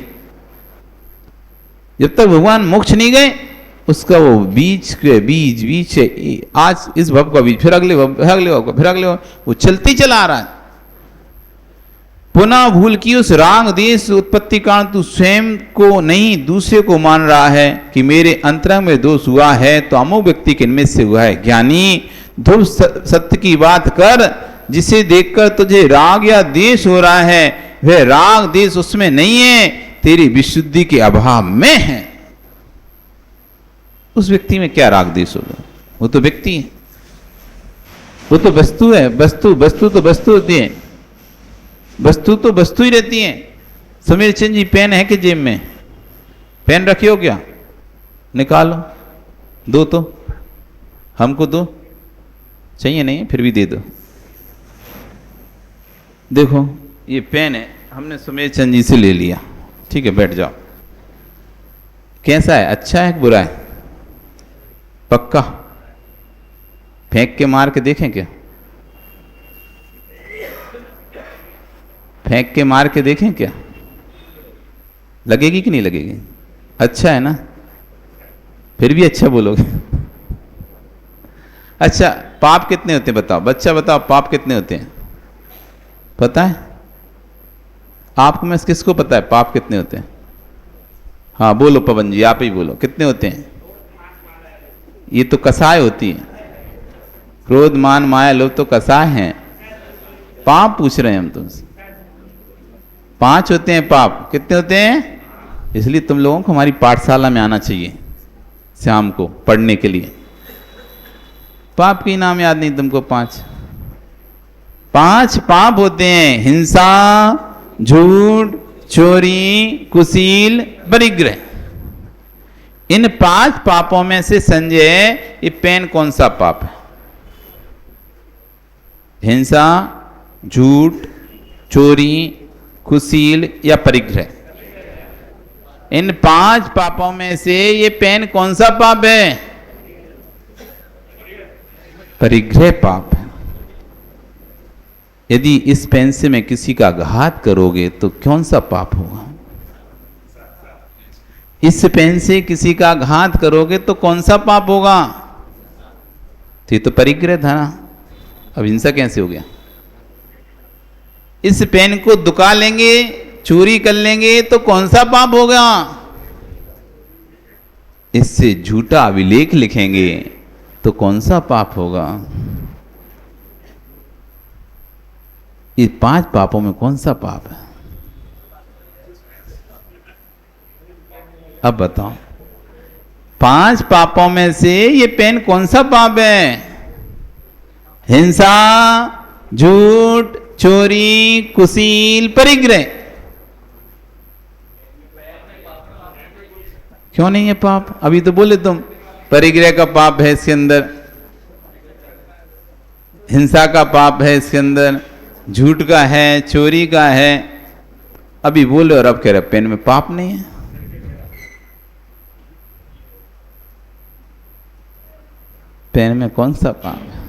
Speaker 1: जब तक भगवान मोक्ष नहीं गए उसका वो बीज के बीज है, आज इस भव का बीज, फिर अगले भव, फिर अगले भव, फिर अगले भव, वो चलते ही चला आ रहा है। पुनः भूल की उस राग देश उत्पत्ति कारण तू स्वयं को नहीं दूसरे को मान रहा है कि मेरे अंतरंग में दोष हुआ है तो अमुक व्यक्ति के निमित्त से हुआ है। ज्ञानी ध्रुव सत्य की बात कर, जिसे देखकर तुझे राग या देश हो रहा है वह राग देश उसमें नहीं है, तेरी विशुद्धि के अभाव में है। उस व्यक्ति में क्या राग देश होगा? वो तो व्यक्ति है, वो तो वस्तु है। वस्तु तो वस्तु होती है, वस्तु तो वस्तु ही रहती है। समीर चंद जी पेन है कि जेब में? पेन रखे हो क्या? निकालो, दो तो हमको दो, चाहिए नहीं फिर भी दे दो। देखो ये पेन है, हमने सुमेर चंद जी से ले लिया, ठीक है बैठ जाओ। कैसा है, अच्छा है कि बुरा है? पक्का? फेंक के मार के देखें क्या? फेंक के मार के देखें क्या? लगेगी कि नहीं लगेगी? अच्छा है ना? फिर भी अच्छा बोलोगे। अच्छा पाप कितने होते हैं बताओ, बच्चा बताओ पाप कितने होते हैं? पता है आपको? में किसको पता है पाप कितने होते हैं? हाँ बोलो पवन जी, आप ही बोलो कितने होते हैं? ये तो कसाय होती है, क्रोध मान माया लोभ तो कसाय हैं। पाप पूछ रहे हैं हम तुमसे। 5 होते हैं पाप। कितने होते हैं? इसलिए तुम लोगों को हमारी पाठशाला में आना चाहिए शाम को पढ़ने के लिए। पाप के नाम याद नहीं तुमको? 5 पाप होते हैं। हिंसा, झूठ, चोरी, कुशील, परिग्रह। इन 5 पापों में से संजय ये पेन कौन सा पाप है? हिंसा, झूठ, चोरी, कुशील या परिग्रह? इन 5 पापों में से ये पेन कौन सा पाप है? परिग्रह पाप है। यदि इस पेन से मैं किसी का घात करोगे तो कौन सा पाप होगा? इस पेन से किसी का घात करोगे तो कौन सा पाप होगा? तो ये तो परिग्रह था ना, अब हिंसा कैसे हो गया? इस पेन को दुका लेंगे, चोरी कर लेंगे तो कौन सा पाप होगा? इससे झूठा अभिलेख लिखेंगे तो कौन सा पाप होगा? ये 5 पापों में कौन सा पाप है? अब बताओ 5 पापों में से ये पेन कौन सा पाप है? हिंसा, झूठ, चोरी, कुशील, परिग्रह। क्यों नहीं है पाप? अभी तो बोले तुम परिग्रह का पाप है इसके अंदर, हिंसा का पाप है इसके अंदर, झूठ का है, चोरी का है, अभी बोले और अब कह रहे पेन में पाप नहीं है। पेन में कौन सा पाप है?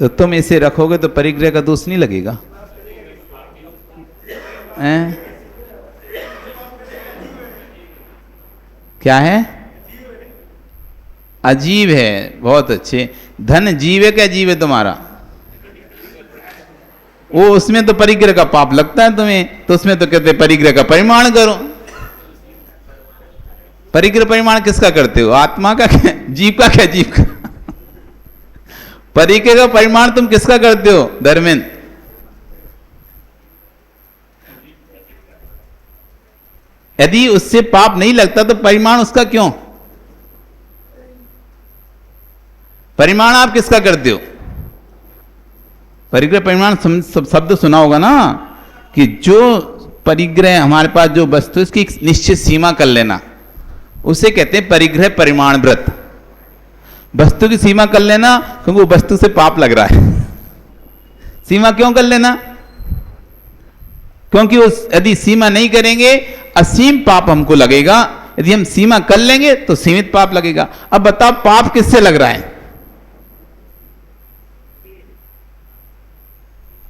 Speaker 1: तो तुम इसे रखोगे तो परिग्रह का दोष नहीं लगेगा? क्या है? अजीब है। बहुत अच्छे। धन जीव है क्या जीव है तुम्हारा? वो उसमें तो परिग्रह का पाप लगता है तुम्हें, तो उसमें तो कहते परिग्रह का परिमाण करो। परिग्रह परिमाण किसका करते हो? आत्मा का क्या, जीव का क्या? जीव का। परिग्रह का परिमाण तुम किसका करते हो धर्मेंद्र? यदि उससे पाप नहीं लगता तो परिमाण उसका क्यों? परिमाण आप किसका करते हो? परिग्रह परिमाण शब्द सुना होगा ना, कि जो परिग्रह हमारे पास जो वस्तु इसकी एक निश्चित सीमा कर लेना, उसे कहते हैं परिग्रह परिमाण व्रत। वस्तु की सीमा कर लेना, क्योंकि वो वस्तु से पाप लग रहा है। सीमा क्यों कर लेना? क्योंकि उस यदि सीमा नहीं करेंगे असीम पाप हमको लगेगा, यदि हम सीमा कर लेंगे तो सीमित पाप लगेगा। अब बताओ पाप किससे लग रहा है?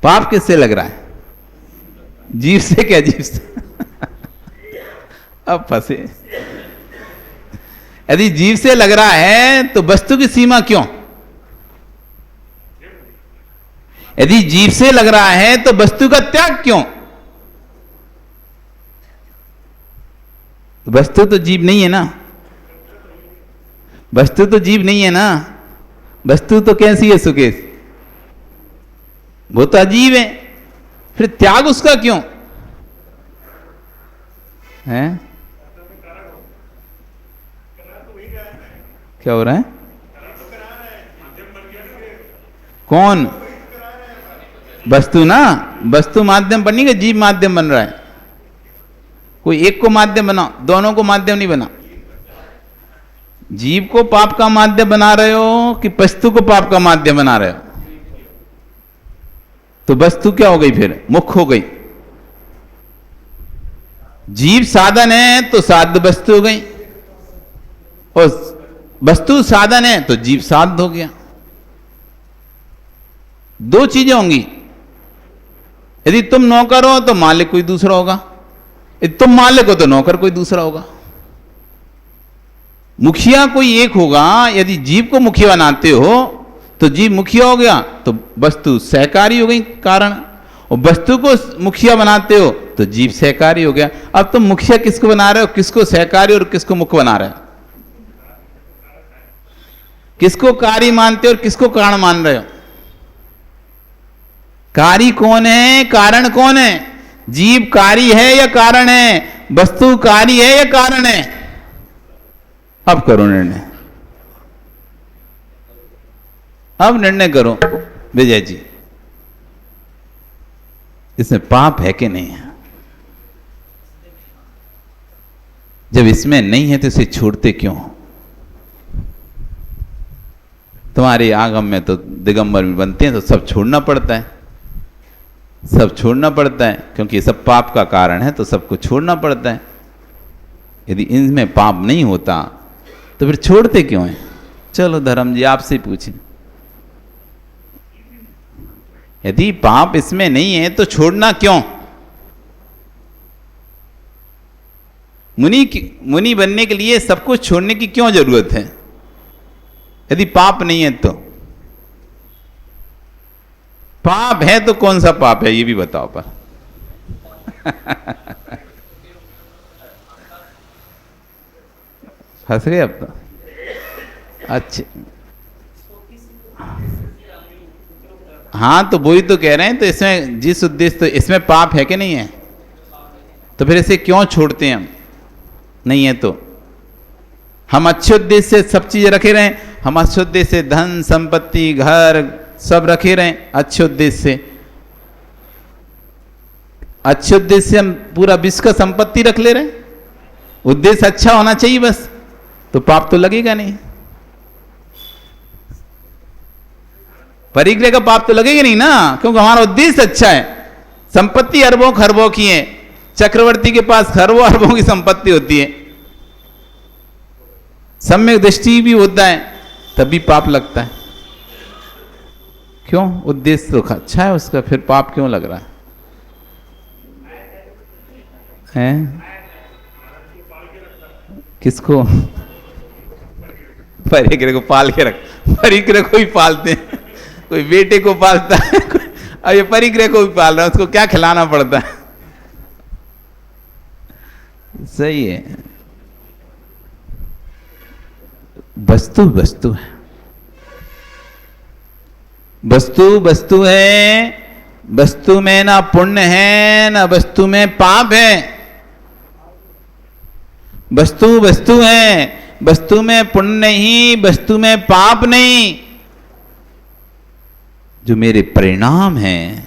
Speaker 1: पाप किससे लग रहा है? जीव से क्या? जीव से। अब फंसे। यदि जीव से लग रहा है तो वस्तु की सीमा क्यों? यदि जीव से लग रहा है तो वस्तु का त्याग क्यों? वस्तु तो जीव नहीं है ना। वस्तु तो जीव नहीं है ना। वस्तु तो कैसी है सुकेश? वो तो अजीब है। फिर त्याग उसका क्यों है? क्या हो रहा है? कौन? वस्तु ना। वस्तु माध्यम बननी कि जीव माध्यम बन रहा है? कोई एक को माध्यम बनाओ, दोनों को माध्यम नहीं बना। जीव को पाप का माध्यम बना रहे हो कि वस्तु को पाप का माध्यम बना रहे हो? तो वस्तु क्या हो गई फिर? मुख्य हो गई। जीव साधन है तो साध्य वस्तु हो गई, और वस्तु साधन है तो जीव साध्य हो गया। दो चीजें होंगी। यदि तुम नौकर हो तो मालिक कोई दूसरा होगा, यदि तुम मालिक हो तो नौकर कोई दूसरा होगा। मुखिया कोई एक होगा। यदि जीव को मुखिया बनाते हो तो जीव मुखिया हो गया, तो वस्तु सहकारी हो गई कारण, और वस्तु को मुखिया बनाते हो तो जीव सहकारी हो गया। अब तुम मुखिया किसको बना रहे हो? किसको सहकारी और किसको मुख्य बना रहे हो? किसको कार्य मानते हो और किसको कारण मान रहे हो? कार्य कौन है, कारण कौन है? जीव कार्य है या कारण है? वस्तु कार्य है या कारण है? अब करो निर्णय। अब निर्णय करो विजय जी, इसमें पाप है कि नहीं है? जब इसमें नहीं है तो इसे छोड़ते क्यों? तुम्हारे आगम में तो दिगंबर में बनते हैं तो सब छोड़ना पड़ता है। सब छोड़ना पड़ता है क्योंकि सब पाप का कारण है, तो सबको छोड़ना पड़ता है। यदि इनमें पाप नहीं होता तो फिर छोड़ते क्यों हैं? चलो धर्म जी आपसे पूछें, यदि पाप इसमें नहीं है तो छोड़ना क्यों? मुनि बनने के लिए सब कुछ छोड़ने की क्यों जरूरत है यदि पाप नहीं है तो? पाप है तो कौन सा पाप है ये भी बताओ पर। फंस गए अब तो। अच्छे, हाँ तो वही तो कह रहे हैं। तो इसमें जिस उद्देश्य, तो इसमें पाप है कि नहीं है? तो फिर इसे क्यों छोड़ते हैं हम? नहीं है तो हम अच्छे उद्देश्य से सब चीजें रखे रहें। हम अच्छे उद्देश्य से धन संपत्ति घर सब रखे रहें, अच्छे उद्देश्य से। अच्छे उद्देश्य से हम पूरा विश्व का संपत्ति रख ले रहे हैं। उद्देश्य अच्छा होना चाहिए बस, तो पाप तो लगेगा नहीं। परिग्रह का पाप तो लगेगा नहीं ना, क्योंकि हमारा उद्देश्य अच्छा है। संपत्ति अरबों खरबों की है, चक्रवर्ती के पास खरबों अरबों की संपत्ति होती है। सम्यक दृष्टि भी होता है तभी पाप लगता है। क्यों? उद्देश्य तो अच्छा है उसका, फिर पाप क्यों लग रहा है? किसको? परिग्रह को पाल के रख, परिग्रह को ही पालते हैं, कोई बेटे को पालता है, अब ये परिग्रह को भी पाल रहा है, उसको क्या खिलाना पड़ता है। सही है, वस्तु वस्तु है, वस्तु वस्तु है, वस्तु में ना पुण्य है ना वस्तु में पाप है। वस्तु वस्तु है, वस्तु में पुण्य नहीं, वस्तु में पाप नहीं। जो मेरे परिणाम हैं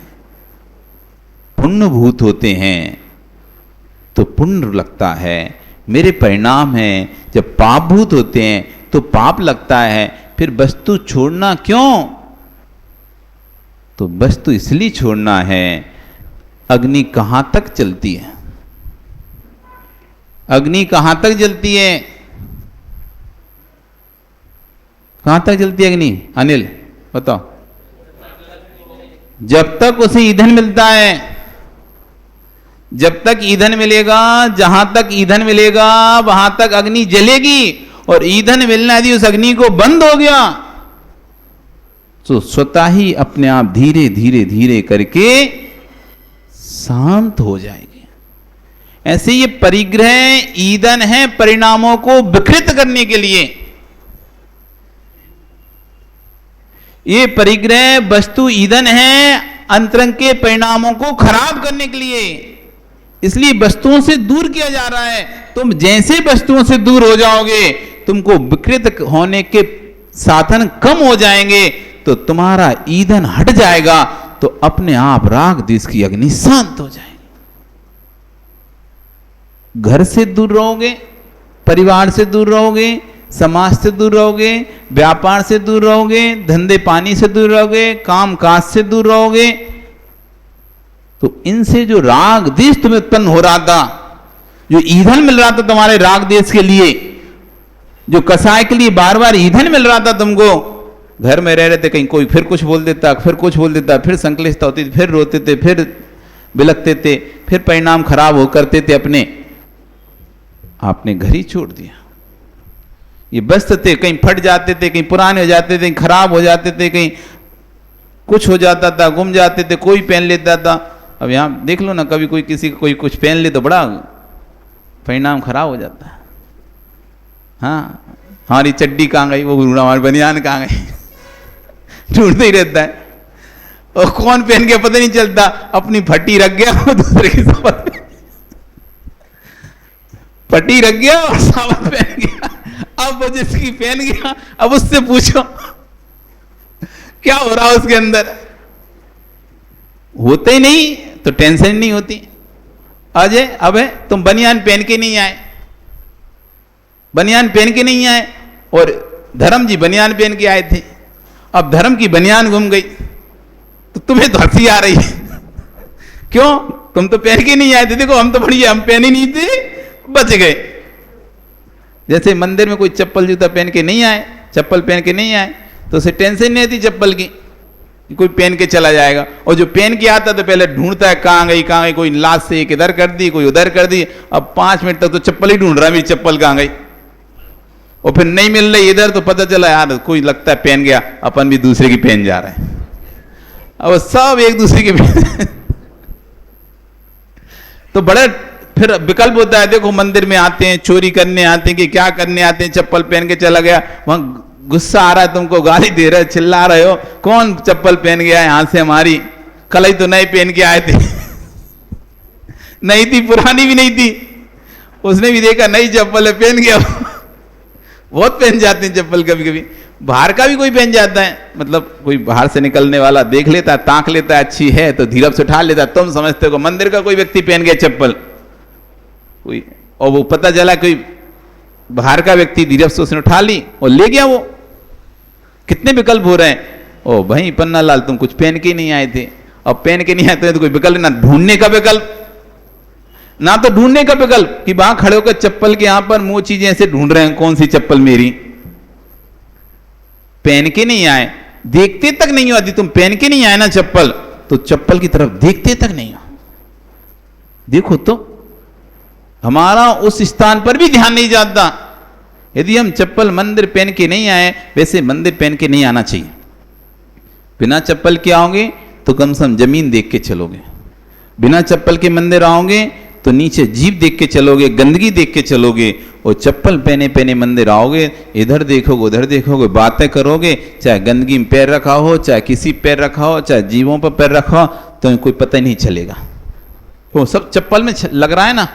Speaker 1: पुण्यभूत होते हैं तो पुण्य लगता है, मेरे परिणाम हैं जब पापभूत होते हैं तो पाप लगता है। फिर वस्तु छोड़ना क्यों? तो वस्तु इसलिए छोड़ना है, अग्नि कहां तक चलती है? अग्नि कहां तक जलती है? कहां तक जलती है अग्नि? अनिल बताओ। जब तक उसे ईंधन मिलता है, जब तक ईंधन मिलेगा, जहां तक ईंधन मिलेगा वहां तक अग्नि जलेगी। और ईंधन मिलना यदि उस अग्नि को बंद हो गया तो स्वतः ही अपने आप धीरे धीरे धीरे करके शांत हो जाएगी। ऐसे ये परिग्रह ईंधन है परिणामों को विकृत करने के लिए। ये परिग्रह वस्तु ईंधन है अंतरंग के परिणामों को खराब करने के लिए, इसलिए वस्तुओं से दूर किया जा रहा है। तुम जैसे वस्तुओं से दूर हो जाओगे, तुमको विकृत होने के साधन कम हो जाएंगे, तो तुम्हारा ईंधन हट जाएगा, तो अपने आप राग द्वेष की अग्नि शांत हो जाएगी। घर से दूर रहोगे, परिवार से दूर रहोगे, समाज से दूर रहोगे, व्यापार से दूर रहोगे, धंधे पानी से दूर रहोगे, काम काज से दूर रहोगे, तो इनसे जो राग द्वेष तुम्हें उत्पन्न हो रहा था, जो ईंधन मिल रहा था तुम्हारे राग द्वेष के लिए, जो कसाय के लिए बार बार ईंधन मिल रहा था तुमको, घर में रह रहे थे, कहीं कोई फिर कुछ बोल देता, फिर कुछ बोल देता, फिर संक्लिष्टता होती थी, फिर रोते थे, फिर बिलखते थे, फिर परिणाम खराब हो करते थे अपने, आपने घर ही छोड़ दिया। ये व्यस्त थे, कहीं फट जाते थे, कहीं पुराने हो जाते थे, कहीं खराब हो जाते थे, कहीं कुछ हो जाता था, गुम जाते थे, कोई पहन लेता था। अब यहाँ देख लो ना, कभी कोई किसी को कोई कुछ पहन ले तो बड़ा परिणाम खराब हो जाता है। हाँ, हमारी चड्डी कहाँ गई, वो हमारी बनियान कहाँ गई, ढूंढते ही रहता है। और कौन पहन गया पता नहीं चलता, अपनी फटी रख गया, वो दूसरे की सामान फटी रख गया और सामान पहन गया। अब वो जिसकी पहन गया, अब उससे पूछो क्या हो रहा है उसके अंदर। होते ही नहीं तो टेंशन नहीं होती। अजय अब है तुम बनियान पहन के नहीं आए, बनियान पहन के नहीं आए, और धर्म जी बनियान पहन के आए थे। अब धर्म की बनियान गुम गई तो तुम्हें तो हंसी आ रही है। क्यों? तुम तो पहन के नहीं आए थे, देखो हम तो बढ़िया, हम पहने नहीं थे, बच गए। जैसे मंदिर में कोई चप्पल जूता पहन के नहीं आए, चप्पल पहन के नहीं आए, तो उसे टेंशन नहीं थी चप्पल की, कोई पहन के चला जाएगा। और जो पहन के आता तो पहले ढूंढता है कहाँ गई कहाँ गई, कोई लाश से एक इधर कर दी, कोई उधर कर दी। अब 5 मिनट तक तो चप्पल ही ढूंढ रहा है, मेरी चप्पल कहाँ गई, और फिर नहीं मिल रही इधर, तो पता चला यार कोई लगता है पहन गया, अपन भी दूसरे की पहन जा रहे हैं। अब सब एक दूसरे की पहन तो बड़े फिर विकल्प होता है। देखो मंदिर में आते हैं, चोरी करने आते हैं कि क्या करने आते हैं, चप्पल पहन के चला गया, वहां गुस्सा आ रहा है, तुमको गाली दे रहे, चिल्ला रहे हो, कौन चप्पल पहन गया यहां से, हमारी कल ही तो नए पहन के आए थे। नहीं थी, पुरानी भी नहीं थी, उसने भी देखा नई चप्पल है, पहन गया। बहुत पहन जाते हैं चप्पल, कभी कभी बाहर का भी कोई पहन जाता है, मतलब कोई बाहर से निकलने वाला देख लेता है, ताक लेता है अच्छी है तो धीरज से उठा लेता है। तुम समझते हो मंदिर का कोई व्यक्ति पहन गया चप्पल, कोई, और वो पता चला कोई बाहर का व्यक्ति, धीरज से उसने उठा ली और ले गया। वो कितने विकल्प हो रहे हैं। ओ भाई पन्ना लाल, तुम कुछ पहन के नहीं आए थे, अब पहन के नहीं आए तो कोई विकल्प ना, ढूंढने का विकल्प ना, तो ढूंढने का विकल्प कि वहां खड़े होकर चप्पल के यहां पर मुंह चीजें ऐसे ढूंढ रहे हैं, कौन सी चप्पल मेरी, पहन के नहीं आए, देखते तक नहीं हो। यदि तुम पहन के नहीं आए ना चप्पल, तो चप्पल की तरफ देखते तक नहीं हो। देखो तो हमारा उस स्थान पर भी ध्यान नहीं जाता यदि हम चप्पल मंदिर पहन के नहीं आए, वैसे मंदिर पहन के नहीं आना चाहिए। बिना चप्पल के आओगे तो कम से कम जमीन देख के चलोगे, बिना चप्पल के मंदिर आओगे तो नीचे जीभ देख के चलोगे, गंदगी देख के चलोगे। और चप्पल पहने पहने मंदिर आओगे, इधर देखोगे उधर देखोगे, बातें करोगे, चाहे गंदगी में पैर रखा हो, चाहे किसी पैर रखा हो, चाहे जीवों पर पैर रखा हो, तो कोई पता ही नहीं चलेगा। तो सब चप्पल में लग रहा है ना,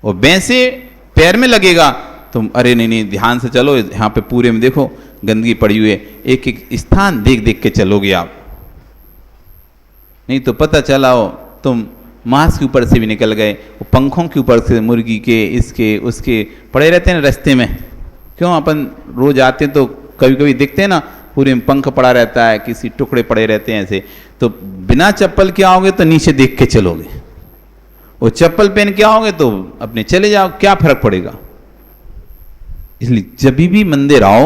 Speaker 1: और वैसे पैर में लगेगा तुम, अरे नहीं नहीं ध्यान से चलो, यहाँ पे पूरे में देखो गंदगी पड़ी हुई है, एक एक स्थान देख देख के चलोगे आप, नहीं तो पता चला हो तुम मांस के ऊपर से भी निकल गए, पंखों के ऊपर से, मुर्गी के, इसके उसके पड़े रहते हैं रास्ते में। क्यों, अपन रोज आते हैं तो कभी कभी देखते हैं ना, पूरे में पंख पड़ा रहता है, किसी टुकड़े पड़े रहते हैं ऐसे। तो बिना चप्पल के आओगे तो नीचे देख के चलोगे, और चप्पल पहन के आओगे तो अपने चले जाओ, क्या फर्क पड़ेगा। इसलिए जब भी मंदिर आओ,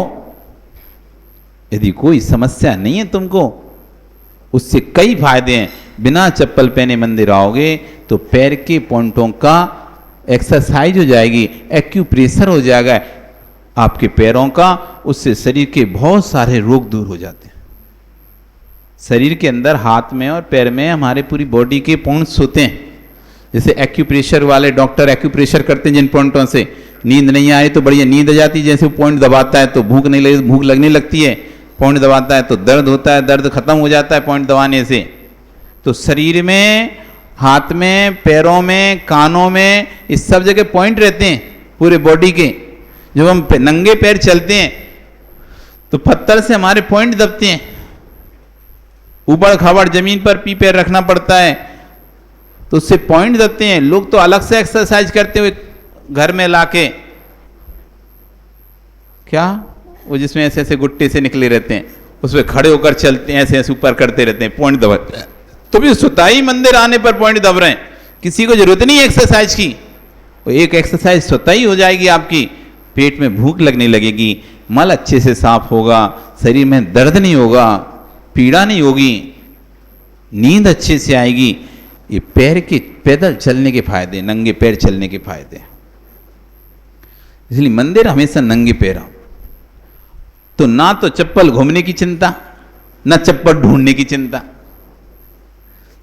Speaker 1: यदि कोई समस्या नहीं है तुमको, उससे कई फायदे हैं। बिना चप्पल पहने मंदिर आओगे तो पैर के पॉइंटों का एक्सरसाइज हो जाएगी, एक्यूप्रेशर हो जाएगा आपके पैरों का, उससे शरीर के बहुत सारे रोग दूर हो जाते हैं। शरीर के अंदर हाथ में और पैर में हमारे पूरी बॉडी के पॉइंट्स होते हैं। जैसे एक्यूप्रेशर वाले डॉक्टर एक्यूप्रेशर करते हैं जिन पॉइंटों से, नींद नहीं आ रही तो बढ़िया नींद आ जाती है, जैसे वो पॉइंट दबाता है तो भूख नहीं लगी, भूख लगने लगती है, पॉइंट दबाता है तो दर्द होता है, दर्द खत्म हो जाता है पॉइंट दबाने से। तो शरीर में, हाथ में, पैरों में, कानों में, इस सब जगह पॉइंट रहते हैं पूरे बॉडी के। जब हम नंगे पैर चलते हैं तो पत्थर से हमारे पॉइंट दबते हैं, ऊबड़ खाबड़ जमीन पर पी पैर रखना पड़ता है तो उससे पॉइंट दबते हैं। लोग तो अलग से एक्सरसाइज करते हुए घर में लाके, क्या वो जिसमें ऐसे ऐसे गुट्टे से निकले रहते हैं, उसमें खड़े होकर चलते हैं, ऐसे ऐसे ऊपर करते रहते हैं, पॉइंट दबाते हैं। तो भी स्वतः मंदिर आने पर पॉइंट दब रहे हैं, किसी को जरूरत नहीं है एक्सरसाइज की। वो एक एक्सरसाइज स्वतः ही हो जाएगी आपकी, पेट में भूख लगने लगेगी, मल अच्छे से साफ होगा, शरीर में दर्द नहीं होगा, पीड़ा नहीं होगी, नींद अच्छे से आएगी। ये पैर के पैदल चलने के फायदे, नंगे पैर चलने के फायदे। इसलिए मंदिर हमेशा नंगे पैर आओ, तो ना तो चप्पल घूमने की चिंता, ना चप्पल ढूंढने की चिंता।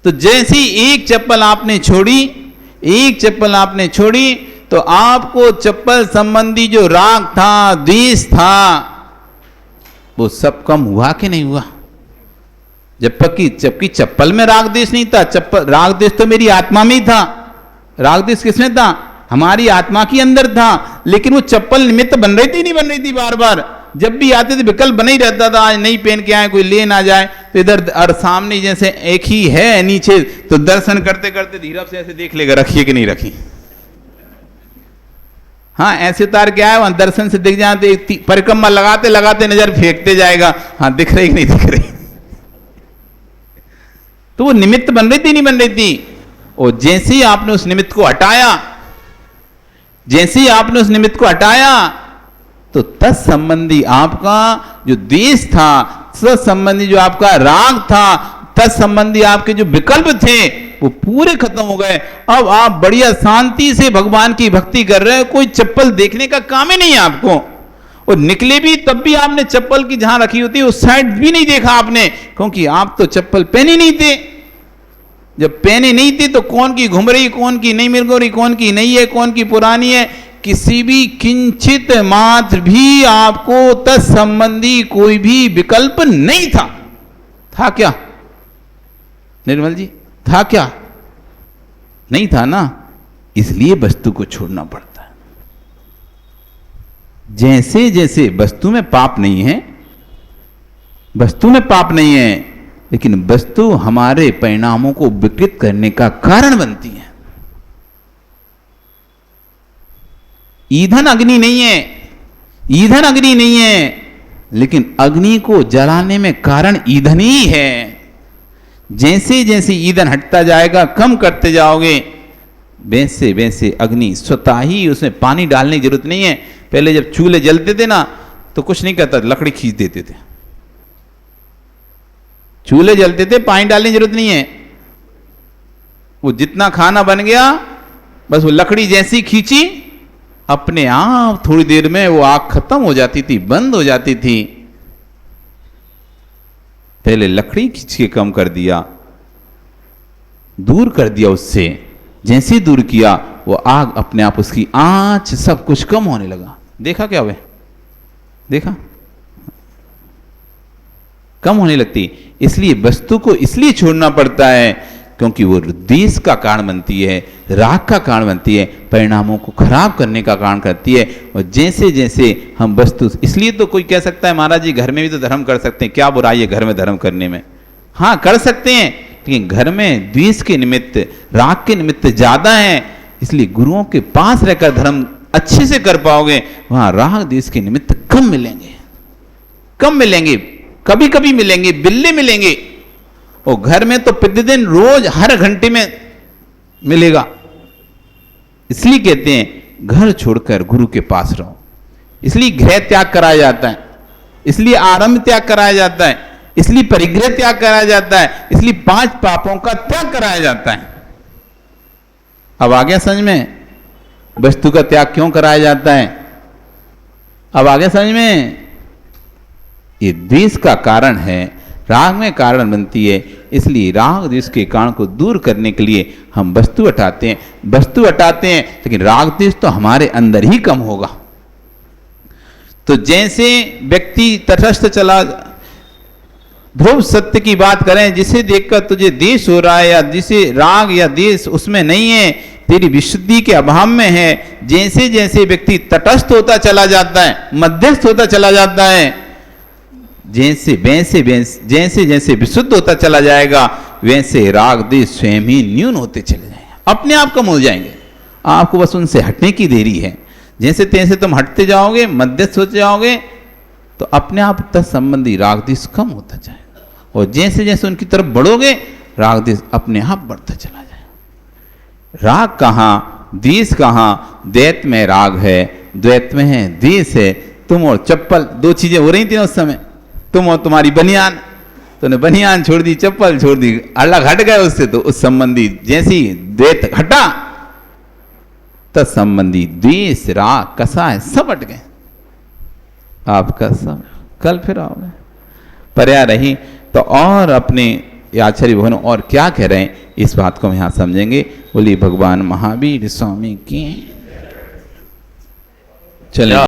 Speaker 1: तो जैसी एक चप्पल आपने छोड़ी, एक चप्पल आपने छोड़ी, तो आपको चप्पल संबंधी जो राग था, द्वेष था, वो सब कम हुआ कि नहीं हुआ। जबकि चप्पल में राग द्वेष नहीं था, राग द्वेष तो मेरी आत्मा में ही था। राग द्वेष किसमें था, हमारी आत्मा के अंदर था, लेकिन वो चप्पल निमित्त बन रही थी, नहीं बन रही थी। बार बार जब भी आते थे विकल्प बना ही रहता था, आज नहीं पहन के आए, कोई ले ना जाए, तो इधर और सामने जैसे एक ही है नीचे, तो दर्शन करते करते धीरे से ऐसे देख लेगा रखी है कि नहीं रखी। हाँ, ऐसे उतार के आए, वहां दर्शन से दिख जाते, परिक्रमा लगाते लगाते नजर फेंकते जाएगा, हाँ दिख रही कि नहीं दिख रही। तो वो निमित्त बन रही थी, नहीं बन रही थी। और जैसे ही आपने उस निमित्त को हटाया, जैसे ही आपने उस निमित्त को हटाया, तो तत्संबंधी आपका जो द्वेष था, तत्संबंधी जो आपका राग था, तत्संबंधी आपके जो विकल्प थे, वो पूरे खत्म हो गए। अब आप बढ़िया शांति से भगवान की भक्ति कर रहे हो, कोई चप्पल देखने का काम ही नहीं है आपको। और निकले भी तब भी आपने चप्पल की जहां रखी होती है उस साइड भी नहीं देखा आपने, क्योंकि आप तो चप्पल पहने नहीं थे। जब पहने नहीं थे तो कौन की घूम रही, कौन की नहीं मिल रही, कौन की नहीं है, कौन की पुरानी है, किसी भी किंचित मात्र भी आपको तत्संबंधी कोई भी विकल्प नहीं था। था क्या निर्मल जी, था क्या? नहीं था ना। इसलिए वस्तु को छोड़ना पड़ता है। जैसे जैसे वस्तु में पाप नहीं है, वस्तु में पाप नहीं है, लेकिन वस्तु हमारे परिणामों को विकृत करने का कारण बनती है। ईंधन अग्नि नहीं है, ईंधन अग्नि नहीं है, लेकिन अग्नि को जलाने में कारण ईंधन ही है। जैसे जैसे ईंधन हटता जाएगा, कम करते जाओगे, वैसे वैसे अग्नि स्वतः ही, उसमें पानी डालने की जरूरत नहीं है। पहले जब चूल्हे जलते थे ना, तो कुछ नहीं करता, लकड़ी खींच देते थे। चूल्हे जलते थे, पानी डालने की जरूरत नहीं है। वो जितना खाना बन गया, बस वो लकड़ी जैसी खींची अपने आप थोड़ी देर में वो आग खत्म हो जाती थी, बंद हो जाती थी। पहले लकड़ी खींच के कम कर दिया, दूर कर दिया उससे, जैसे ही दूर किया वो आग अपने आप, उसकी आंच सब कुछ कम होने लगा। देखा क्या वे? देखा? कम होने लगती। इसलिए वस्तु को इसलिए छोड़ना पड़ता है क्योंकि वो द्वेष का कारण बनती है, राग का कारण बनती है, परिणामों को खराब करने का कारण करती है। और जैसे जैसे हम वस्तु, इसलिए तो कोई कह सकता है महाराज जी घर में भी तो धर्म कर सकते हैं, क्या बुराई है घर में धर्म करने में? हाँ कर सकते हैं, लेकिन घर में द्वेष के निमित्त, राग के निमित्त ज्यादा है। इसलिए गुरुओं के पास रहकर धर्म अच्छे से कर पाओगे। वहां राग द्वेष के निमित्त कम मिलेंगे, कम मिलेंगे, कभी कभी मिलेंगे, बिल्ले मिलेंगे। और घर में तो प्रतिदिन रोज हर घंटे में मिलेगा। इसलिए कहते हैं घर छोड़कर गुरु के पास रहो। इसलिए गृह त्याग कराया जाता है, इसलिए आरंभ त्याग कराया जाता है, इसलिए परिग्रह त्याग कराया जाता है, इसलिए 5 पापों का त्याग कराया जाता है। अब आ गया समझ में वस्तु का त्याग क्यों कराया जाता है? अब आ गया समझ में? ये द्वेष का कारण है, राग में कारण बनती है। इसलिए राग द्वेष के कारण को दूर करने के लिए हम वस्तु हटाते हैं, वस्तु हटाते हैं, लेकिन राग द्वेष तो हमारे अंदर ही कम होगा। तो जैसे व्यक्ति तटस्थ चला, ध्रुव सत्य की बात करें, जिसे देखकर तुझे द्वेष हो रहा है या जिसे राग या द्वेष उसमें नहीं है, तेरी विशुद्धि के अभाव में है, जैसे जैसे व्यक्ति तटस्थ होता चला जाता है, मध्यस्थ होता चला जाता है, जैसे जैसे जैसे विशुद्ध होता चला जाएगा, वैसे राग द्वेष स्वयं ही न्यून होते चले जाएंगे, अपने आप कम हो जाएंगे। आपको बस उनसे हटने की देरी है। जैसे तैसे तुम हटते जाओगे, मध्यस्थ होते जाओगे, तो अपने आप तत्संबंधी राग द्वेष कम होता जाएगा। और जैसे जैसे उनकी तरफ बढ़ोगे, राग द्वेष अपने आप बढ़ता चला जाएगा। राग कहाँ, द्वेष कहाँ? द्वैत में राग है, द्वैत में है द्वेष है। तुम और चप्पल, 2 चीजें हो रही थी उस समय। तुम और तुम्हारी बनियान, तुमने बनियान छोड़ दी, चप्पल छोड़ दी, अलग हट गए उससे, तो उस संबंधी जैसी द्वैत हटा, तत्संबंधी द्वेष, राग, कसाय सब हट गए। आपका सब कल फिर आओगे। पर्या रही तो और अपने आचार्य भवन और क्या कह रहे हैं, इस बात को हम यहां समझेंगे। बोलिए भगवान महावीर स्वामी की। चलिए।